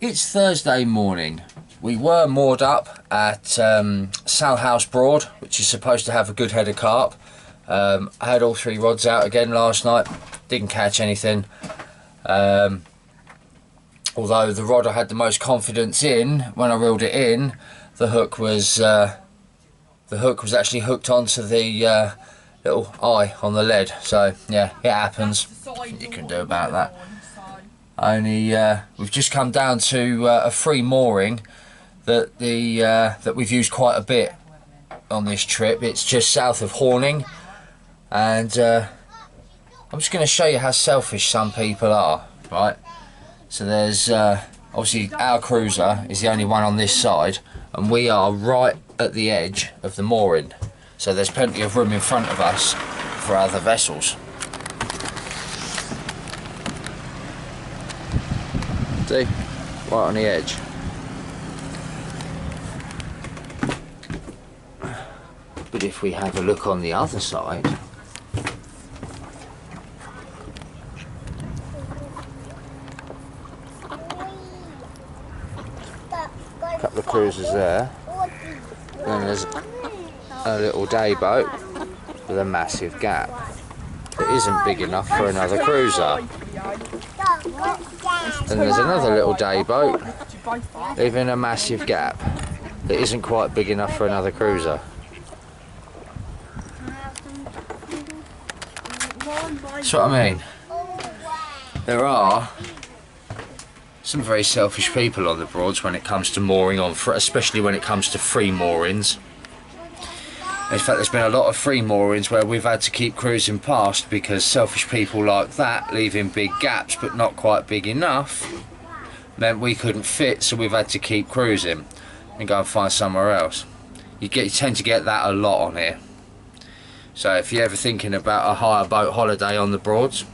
It's Thursday morning. We were moored up at Salhouse Broad, which is supposed to have a good head of carp. I had all 3 rods out again last night, didn't catch anything. Although the rod I had the most confidence in, when I reeled it in, the hook was actually hooked onto the little eye on the lead. So yeah, it happens. Nothing you can do about that. Only we've just come down to a free mooring that that we've used quite a bit on this trip. It's just south of Horning, and I'm just going to show you how selfish some people are, right? So there's obviously our cruiser is the only one on this side, and we are right at the edge of the mooring, so there's plenty of room in front of us for other vessels. See, right on the edge. But if we have a look on the other side, a couple of cruisers there, then there's a little day boat with a massive gap that isn't big enough for another cruiser. Then there's another little day boat leaving a massive gap that isn't quite big enough for another cruiser. That's what I mean. There are some very selfish people on the Broads when it comes to mooring on, especially when it comes to free moorings. In fact, there's been a lot of free moorings where we've had to keep cruising past because selfish people like that, leaving big gaps but not quite big enough, meant we couldn't fit, so we've had to keep cruising and go and find somewhere else. You tend to get that a lot on here. So if you're ever thinking about a hire boat holiday on the Broads,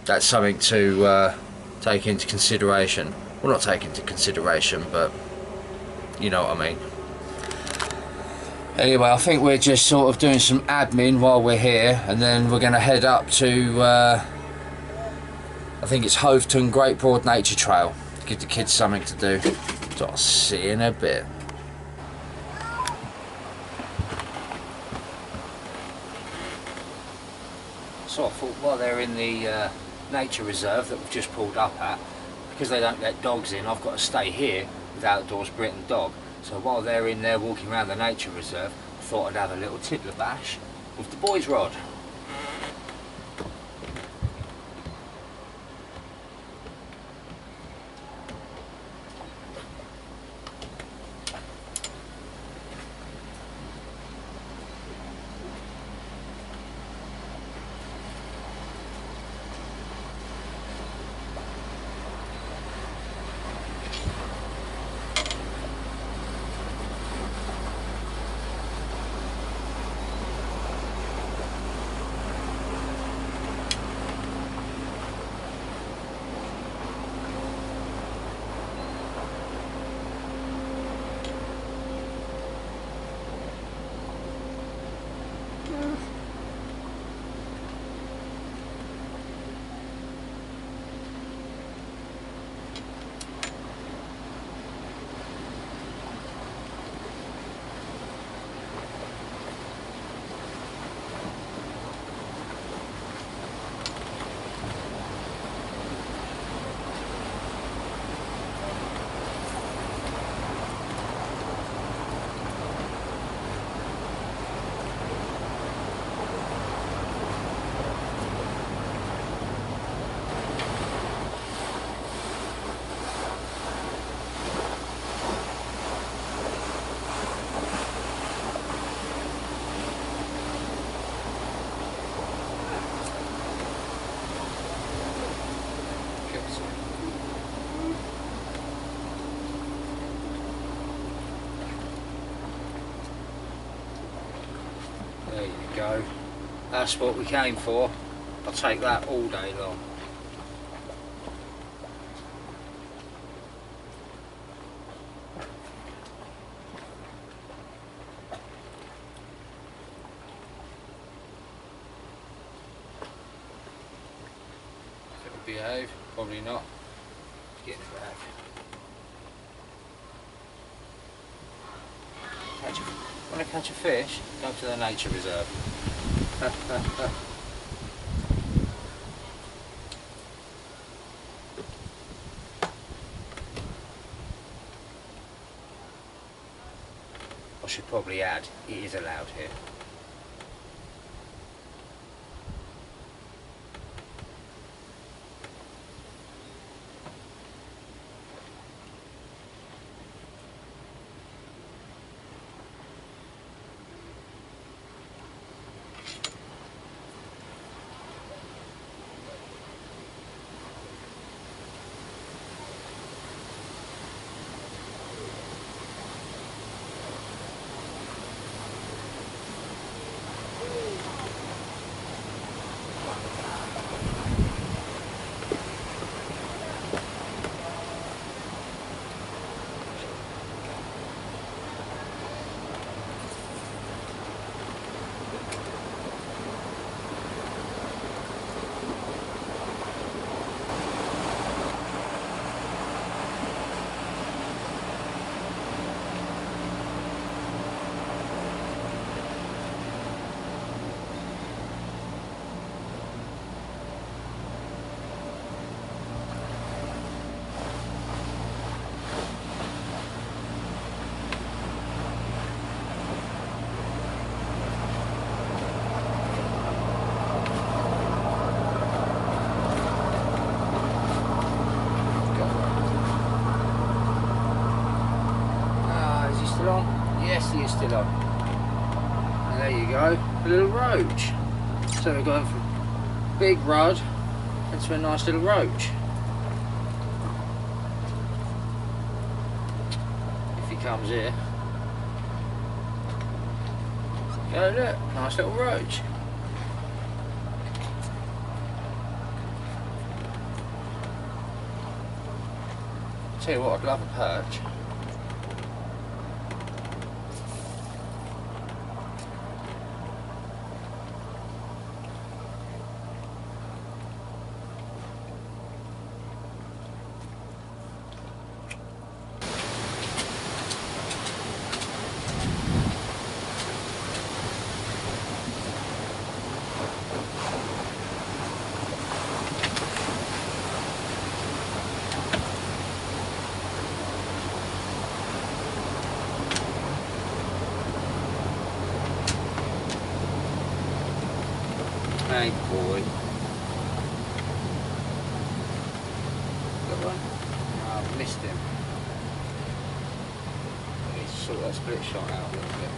that's something to take into consideration. Well, not take into consideration, but you know what I mean. Anyway, I think we're just sort of doing some admin while we're here, and then we're going to head up to I think it's Hoveton Great Broad Nature Trail. Give the kids something to do. So I'll see you in a bit. So I thought while they're in the nature reserve that we've just pulled up at, because they don't let dogs in, I've got to stay here with Outdoors Britain Dog. So while they're in there walking around the nature reserve, I thought I'd have a little tiddler bash with the boys' rod. There you go. That's what we came for. I'll take that all day long. If it'll behave, probably not. Get it back. Want to catch a fish? Go to the nature reserve. should probably add, it is allowed here. Yes, he is still on. And there you go, a little roach. So we're going from big rod into a nice little roach. If he comes here. Go look, nice little roach. Tell you what, I'd love a perch. Hey boy. Got one? Oh, I've missed him. I need to sort that split shot out a little bit.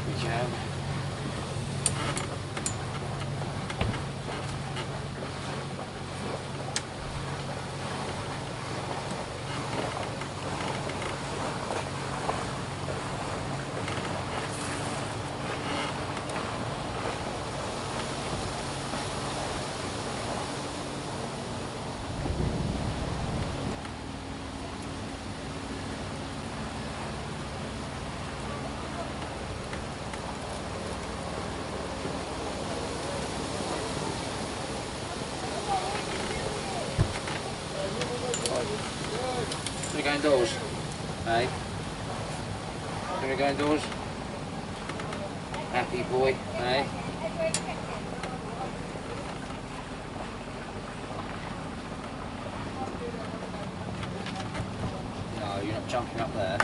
We can. Can we go indoors? Hey? Can we go indoors? Happy boy, hey? No, you're not jumping up there.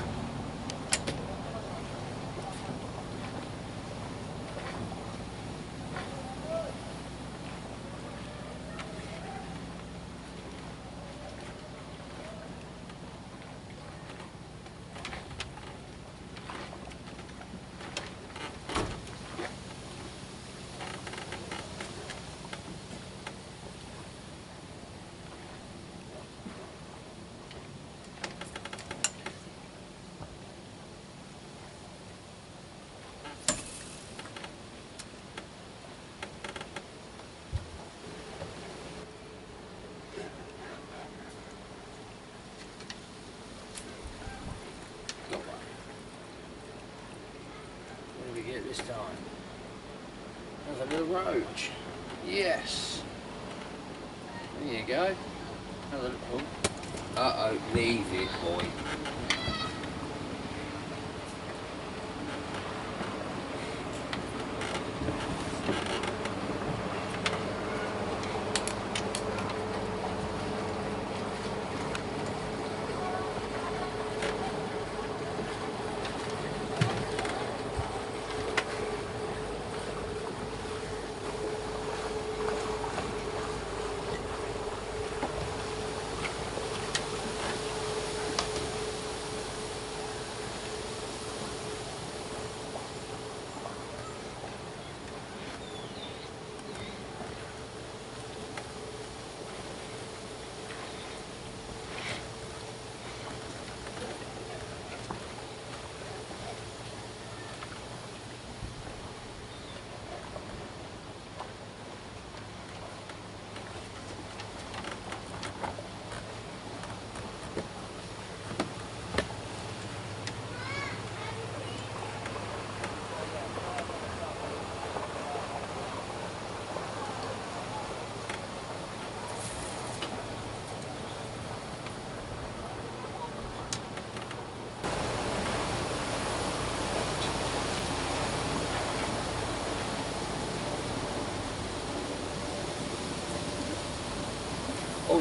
This time. There's a little roach. Yes. There you go. Another little. Uh-oh, leave it, boy.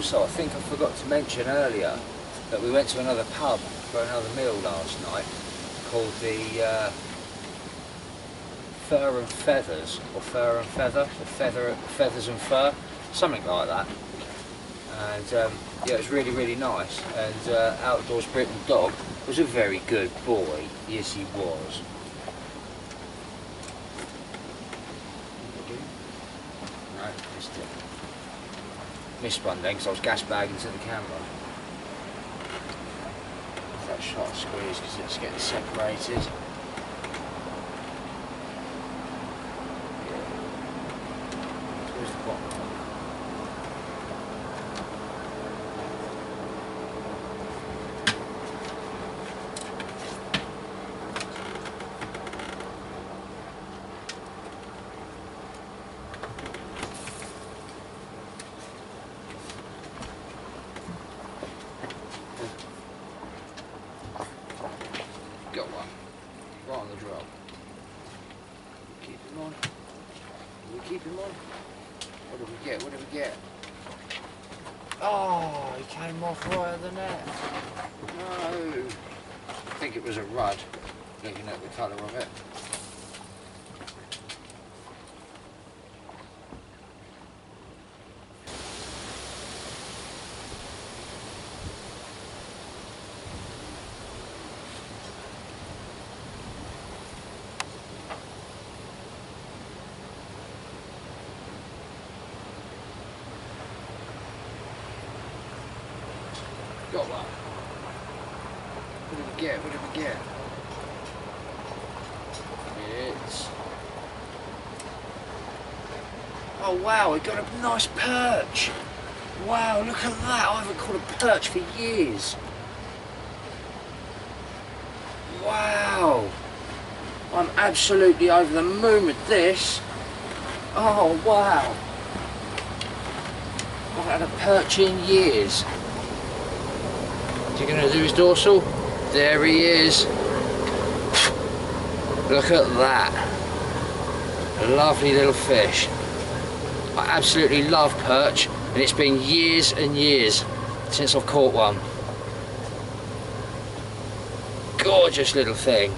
also, I think I forgot to mention earlier that we went to another pub for another meal last night called the Fur and Feathers, or Fur and Feather, or Feathers and Fur, something like that. And yeah, it was really, really nice. And Outdoors Britain Dog was a very good boy. Yes, he was. No, missed it. Missed one then because I was gas bagging to the camera. That shot squeeze because it's getting separated. Where's the bottom? Got one. Right on the drop. Keep him on. We keep him on. What did we get? What did we get? Oh, he came off right at the net. No. I think it was a rudd, looking at the colour of it. Got one. What did we get? What did we get? It's... Oh wow, we got a nice perch. Wow, look at that. I haven't caught a perch for years. Wow. I'm absolutely over the moon with this. Oh wow. I've had a perch in years. Is he going to do his dorsal? There he is. Look at that. A lovely little fish. I absolutely love perch, and it's been years and years since I've caught one. Gorgeous little thing.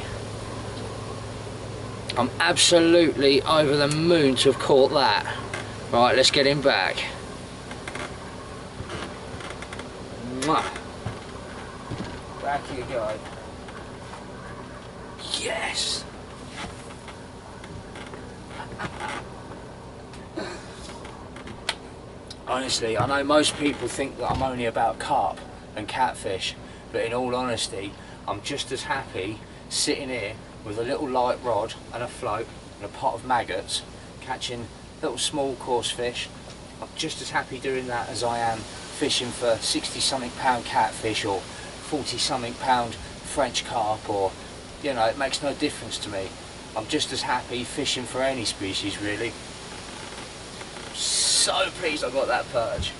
I'm absolutely over the moon to have caught that. Right, let's get him back. Mwah. Back you go. Yes! Honestly, I know most people think that I'm only about carp and catfish, but in all honesty, I'm just as happy sitting here with a little light rod and a float and a pot of maggots, catching little small coarse fish. I'm just as happy doing that as I am fishing for 60-something pound catfish or 40-something pound French carp, or, you know, it makes no difference to me. I'm just as happy fishing for any species, really. So pleased I got that perch.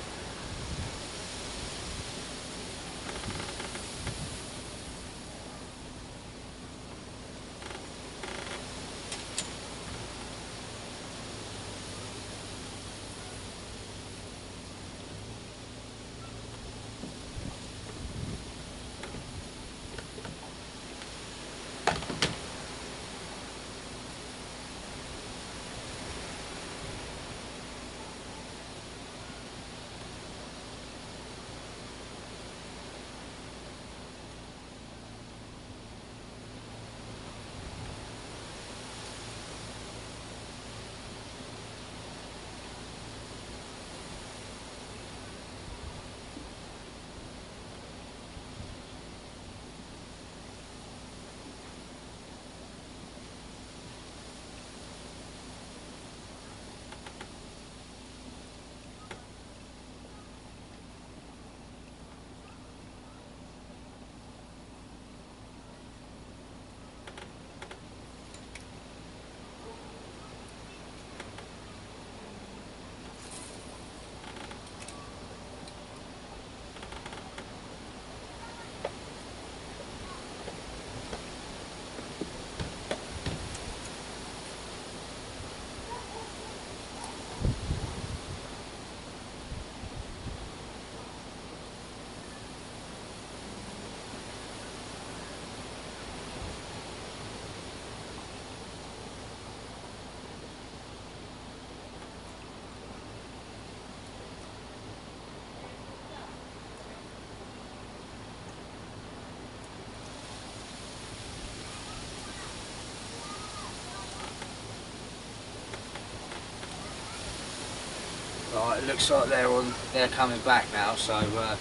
Right, it looks like they're coming back now, so I'm going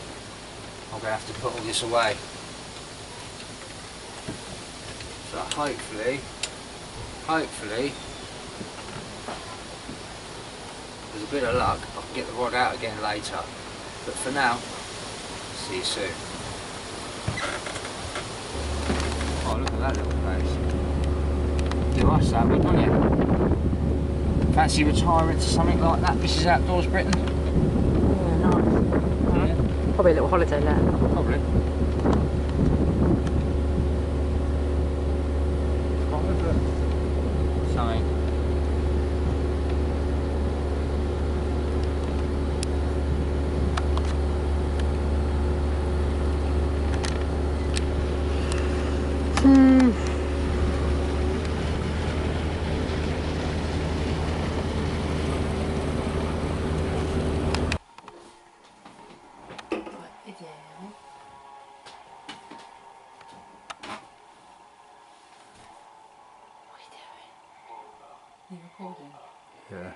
to have to put all this away. So hopefully, with a bit of luck, I can get the rod out again later. But for now, see you soon. Oh, look at that little place. Do us that, wouldn't you? Fancy retiring to something like that? This is Outdoors Britain. Yeah, nice. Yeah. Probably a little holiday there. Probably. Something. You recording? Yeah.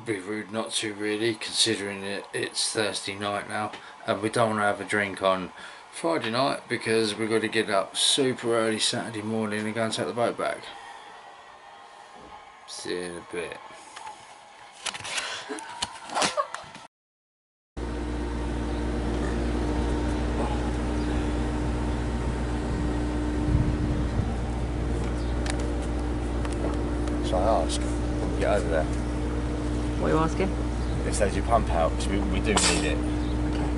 Be rude not to, really, considering it's Thursday night now, and we don't want to have a drink on Friday night because we've got to get up super early Saturday morning and go and take the boat back. See you in a bit. So I ask when we get over there What are you asking? if they do pump out, because we do need it. Okay.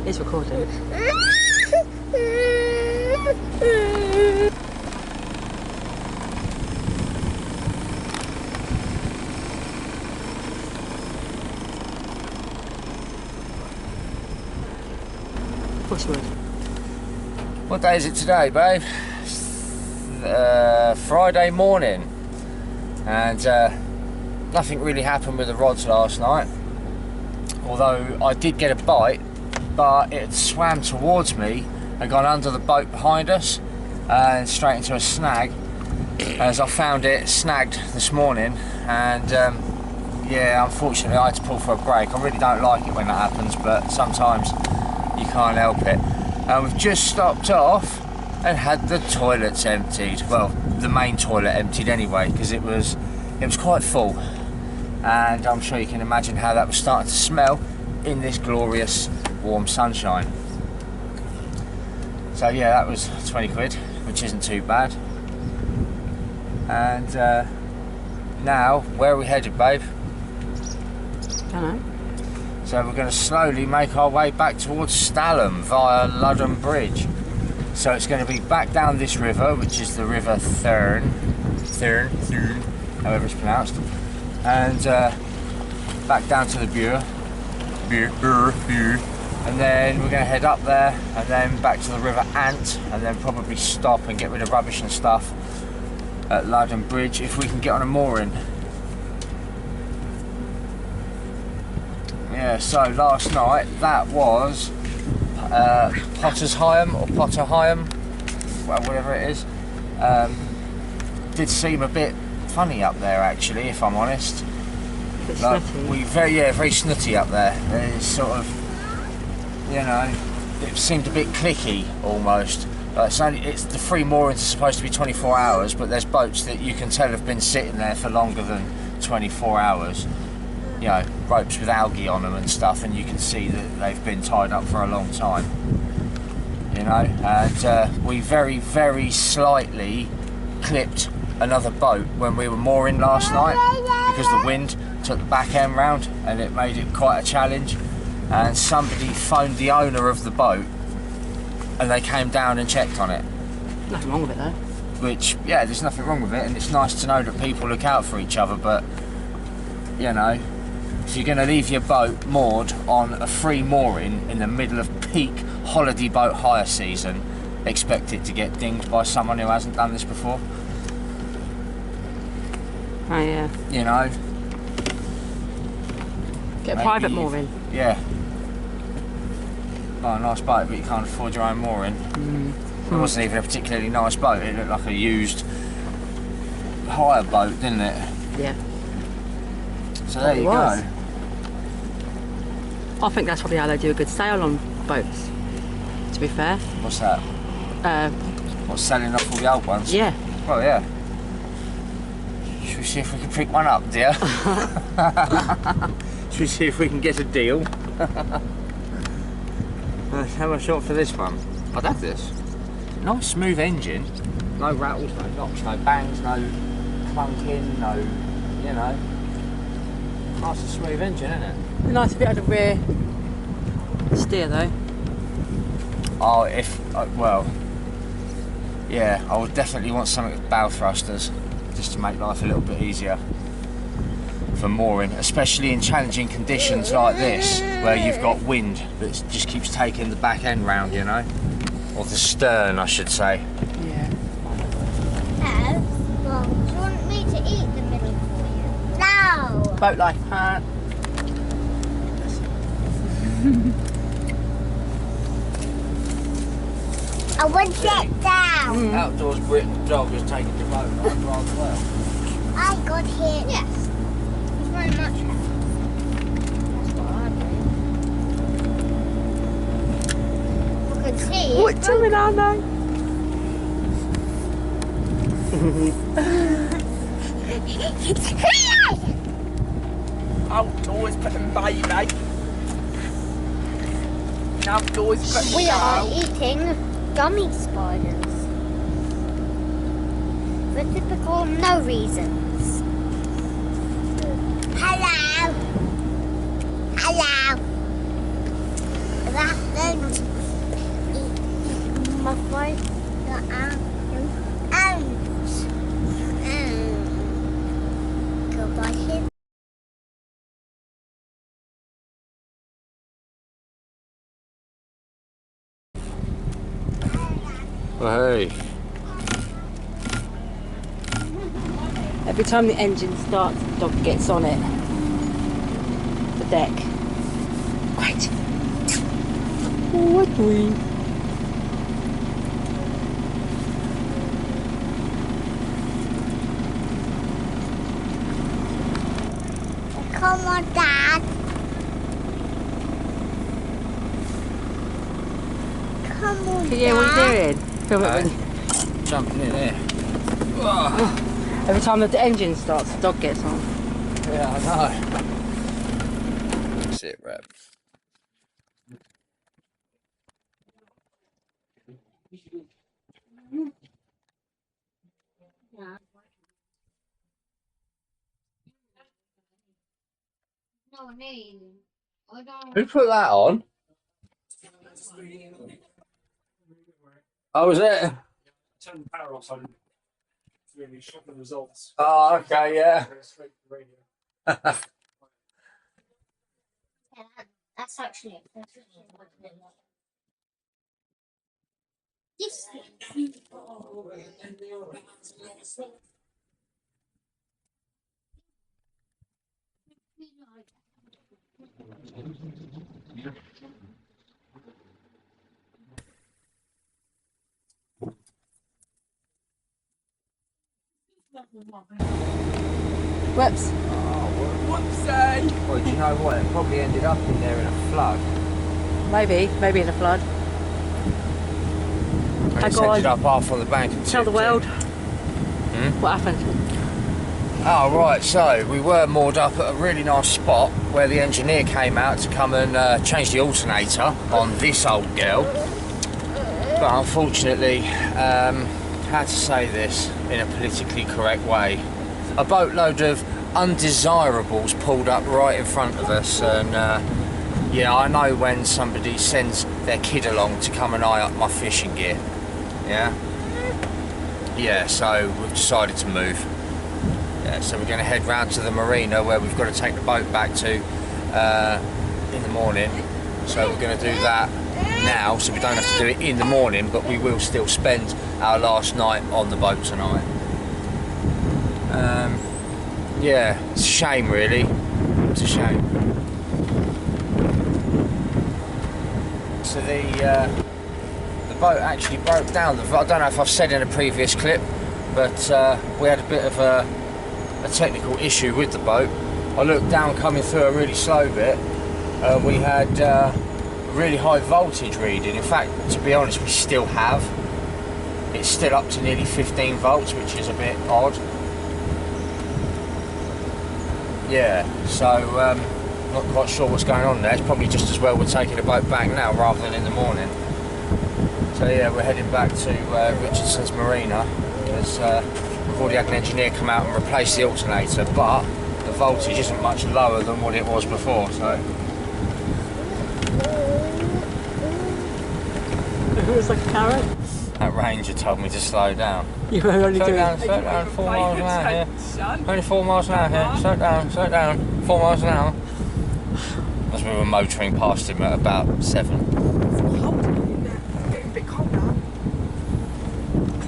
It's recording. Wychwood. What day is it today, babe? Friday morning, and nothing really happened with the rods last night, although I did get a bite, but it swam towards me and gone under the boat behind us and straight into a snag, as I found it snagged this morning. And yeah, unfortunately I had to pull for a break. I really don't like it when that happens, but sometimes you can't help it. And we've just stopped off and had the toilets emptied. Well, the main toilet emptied anyway, because it was quite full, and I'm sure you can imagine how that was starting to smell in this glorious warm sunshine. So yeah, that was 20 quid, which isn't too bad. And now, where are we headed, babe? Don't know. So we're going to slowly make our way back towards Stalham via Ludden Bridge. So it's going to be back down this river, which is the River Thurn, however it's pronounced, and back down to the Bure, and then we're going to head up there, and then back to the River Ant, and then probably stop and get rid of rubbish and stuff at Ludden Bridge if we can get on a mooring. Yeah, so last night that was Pottersham or Potterham, well, whatever it is. Did seem a bit funny up there, actually, if I'm honest. A bit Like, snotty. very snooty up there. It's sort of, you know, it seemed a bit clicky almost. Like it's the free moorings are supposed to be 24 hours, but there's boats that you can tell have been sitting there for longer than 24 hours. You know, ropes with algae on them and stuff, and you can see that they've been tied up for a long time. You know, and we very slightly clipped another boat when we were mooring last night, because the wind took the back end round and it made it quite a challenge. And somebody phoned the owner of the boat, and they came down and checked on it. Nothing wrong with it though. Which, yeah, there's nothing wrong with it, and it's nice to know that people look out for each other, but, you know, if you're going to leave your boat moored on a free mooring in the middle of peak holiday boat hire season, expect it to get dinged by someone who hasn't done this before. Oh yeah. You know? Get a Maybe private mooring. Yeah. like a nice boat, but you can't afford your own mooring. It wasn't even a particularly nice boat. It looked like a used hire boat, didn't it? Yeah. So there you go. I think that's probably how they do a good sail on boats, to be fair. What's that? What's selling off all the old ones? Yeah. Well, yeah. Should we see if we can pick one up, dear? Should we see if we can get a deal? How much short for this one? I'd have this. Nice smooth engine. No rattles, no knocks, no bangs, no clunking, no, you know. Nice and smooth engine, isn't it? Nice if it had a rear steer though. Oh, well, yeah, I would definitely want something with bow thrusters, just to make life a little bit easier for mooring, especially in challenging conditions like this, where you've got wind that just keeps taking the back end round, you know, or the stern, I should say. Yeah. Well, do you want me to eat the middle for you? No! Boat life, huh? I want that down. Outdoors Britain dog is taking the boat rather well. I got hit. Yes. It's very much help. That's what I do. You can see it. What's going on now? Outdoors Britain Boy No.2s. Outdoors Britain We are eating gummy spiders. For typical no reasons. Hello. Hello. That thing's eating my face. Goodbye. Well, hey. Every time the engine starts, the dog gets on it. The deck. Great. What we? Come on, Dad. Come on, Yeah, what are you doing? Film it when- Jumping in here. Every time the engine starts, the dog gets on. Yeah, I know. That's it, Reb. No, I don't. Who put that on? Oh, was it? Turn the power off and really shock the results. Oh, okay, yeah. Straight to the radio. Yeah, that's actually Yes. Whoops. Whoopsie. Well, do you know what? It probably ended up in there in a flood. Maybe in a flood. And Oh, it's go ended on. up half on the bank. And Tell the tipped in. world. What happened? Oh, right, so we were moored up at a really nice spot where the engineer came out to come and change the alternator on this old girl. But unfortunately, how to say this in a politically correct way, a boatload of undesirables pulled up right in front of us, and yeah, I know when somebody sends their kid along to come and eye up my fishing gear. Yeah, so we've decided to move. Yeah, so we're going to head round to the marina where we've got to take the boat back to in the morning. So we're going to do that now, so we don't have to do it in the morning, but we will still spend our last night on the boat tonight. Yeah, it's a shame really. It's a shame. to the boat actually broke down. I don't know if I've said in a previous clip, but we had a bit of a technical issue with the boat. I looked down coming through a really slow bit. We had a really high voltage reading. In fact, to be honest, we still have. It's still up to nearly 15 volts, which is a bit odd. Yeah, so not quite sure what's going on there. It's probably just as well we're taking the boat back now rather than in the morning. So yeah, we're heading back to Richardson's Marina because we've already had an engineer come out and replace the alternator, but the voltage isn't much lower than what it was before. So It was like a carrot. that ranger told me to slow down. You were only Slow doing down, slow down, 4 miles an hour here. Only 4 miles an hour here. Slow down, 4 miles an hour. As we were motoring past him at about 7. Getting a bit cold now.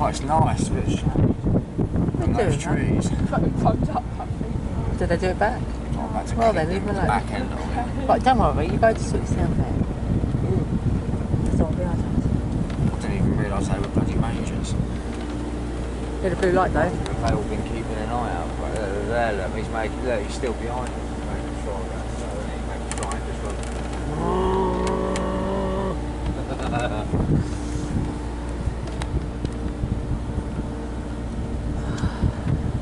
Oh, it's nice, but it's and those trees. Put them thumbs up, Did they do it back? Oh, that's a Well, kick then leave them alone. back end of it. But don't worry, you go to sort yourself out. That's all behind us. I didn't even realise they were bloody rangers. Bit of blue light though. They've all been keeping an eye out. Right there, look, he's making. Look, he's still behind us. He's making sure of that. So then he makes trying just look.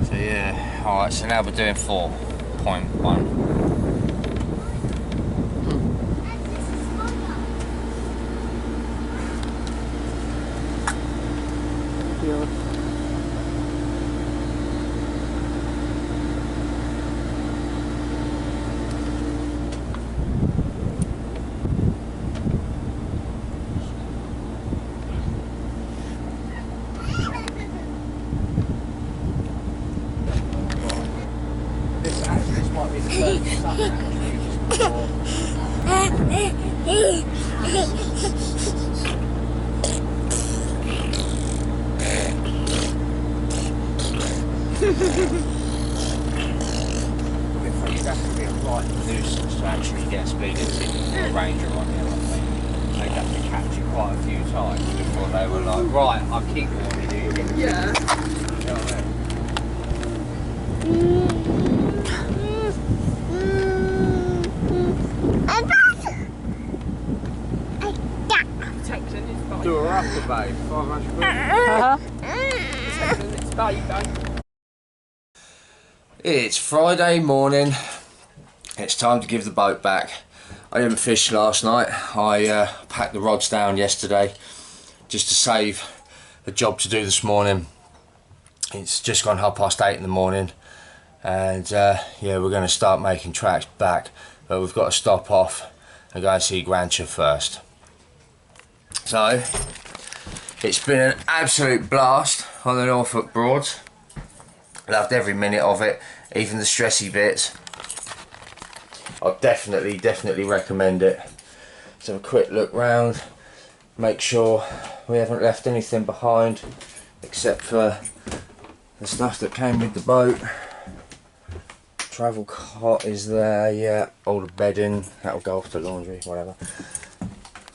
So yeah, alright, so now we're doing 4.1. This might be the first sun actually, just before. You'd have to be a right nuisance to actually get a speeding ticket for a ranger on here, I think. They'd have to catch you quite a few times before they were like, right, I'll keep warning you. Yeah. You know what I mean? Protecting its baby. Do a rapper, babe. 500 quid. Protecting its baby. It's Friday morning. It's time to give the boat back. I didn't fish last night. I packed the rods down yesterday just to save a job to do this morning. It's just gone 8:30 in the morning, and yeah, we're going to start making tracks back, but we've got to stop off and go and see Grancher first. So it's been an absolute blast on the Norfolk Broads. Loved every minute of it, even the stressy bits. I'll definitely recommend it. Let's have a quick look round, make sure we haven't left anything behind except for the stuff that came with the boat. Travel cot is there, yeah, all the bedding, that'll go off to laundry, whatever. I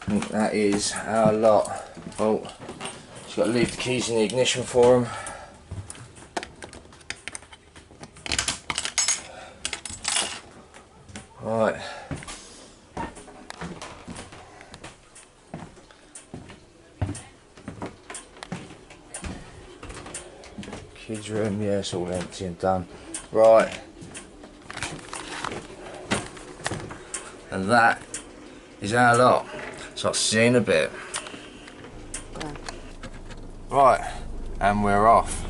think that is our lot. Oh, just got to leave the keys in the ignition for them. Right. Kids room, yeah, it's all empty and done. Right. And that is our lot. So I'll see you in a bit. Right, and we're off.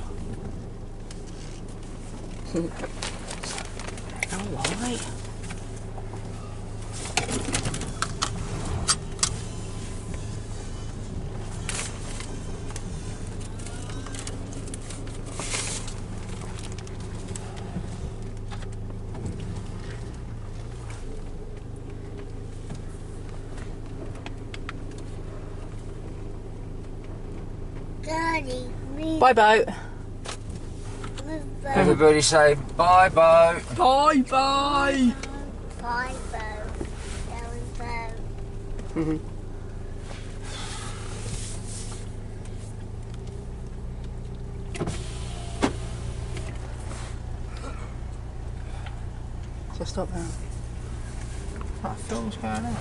Alright. Daddy, Bye boat. Everybody say bye boat. Bye bye. Bye, boat. So stop now. What film's going on?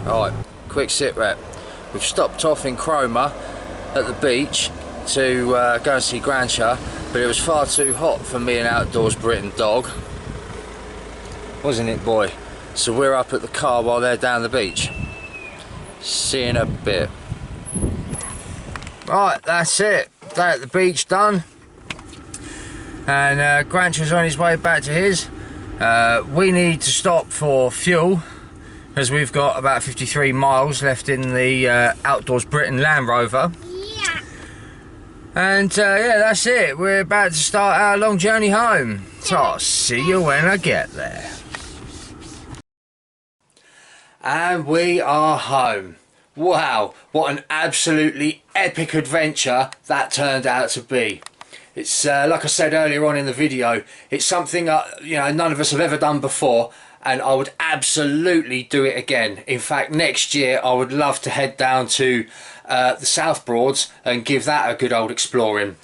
Alright, quick sit rep. We've stopped off in Cromer at the beach to go and see Grandcha, but it was far too hot for me and Outdoors Britain dog, wasn't it, boy? So we're up at the car while they're down the beach. See you in a bit. Right, that's it. Day at the beach done, and Grandcha's on his way back to his. We need to stop for fuel, as we've got about 53 miles left in the Outdoors Britain Land Rover. Yeah. And yeah, that's it. We're about to start our long journey home. So I'll see you when I get there. And we are home. Wow, what an absolutely epic adventure that turned out to be. It's like I said earlier on in the video, it's something you know, none of us have ever done before, and I would absolutely do it again. In fact, next year I would love to head down to the South Broads and give that a good old exploring.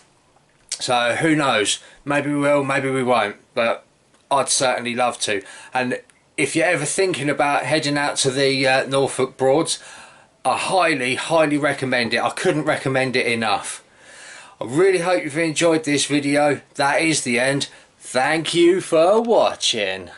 So who knows, maybe we will, maybe we won't, but I'd certainly love to. And if you're ever thinking about heading out to the Norfolk Broads, I highly recommend it. I couldn't recommend it enough. I really hope you've enjoyed this video. That is the end. Thank you for watching.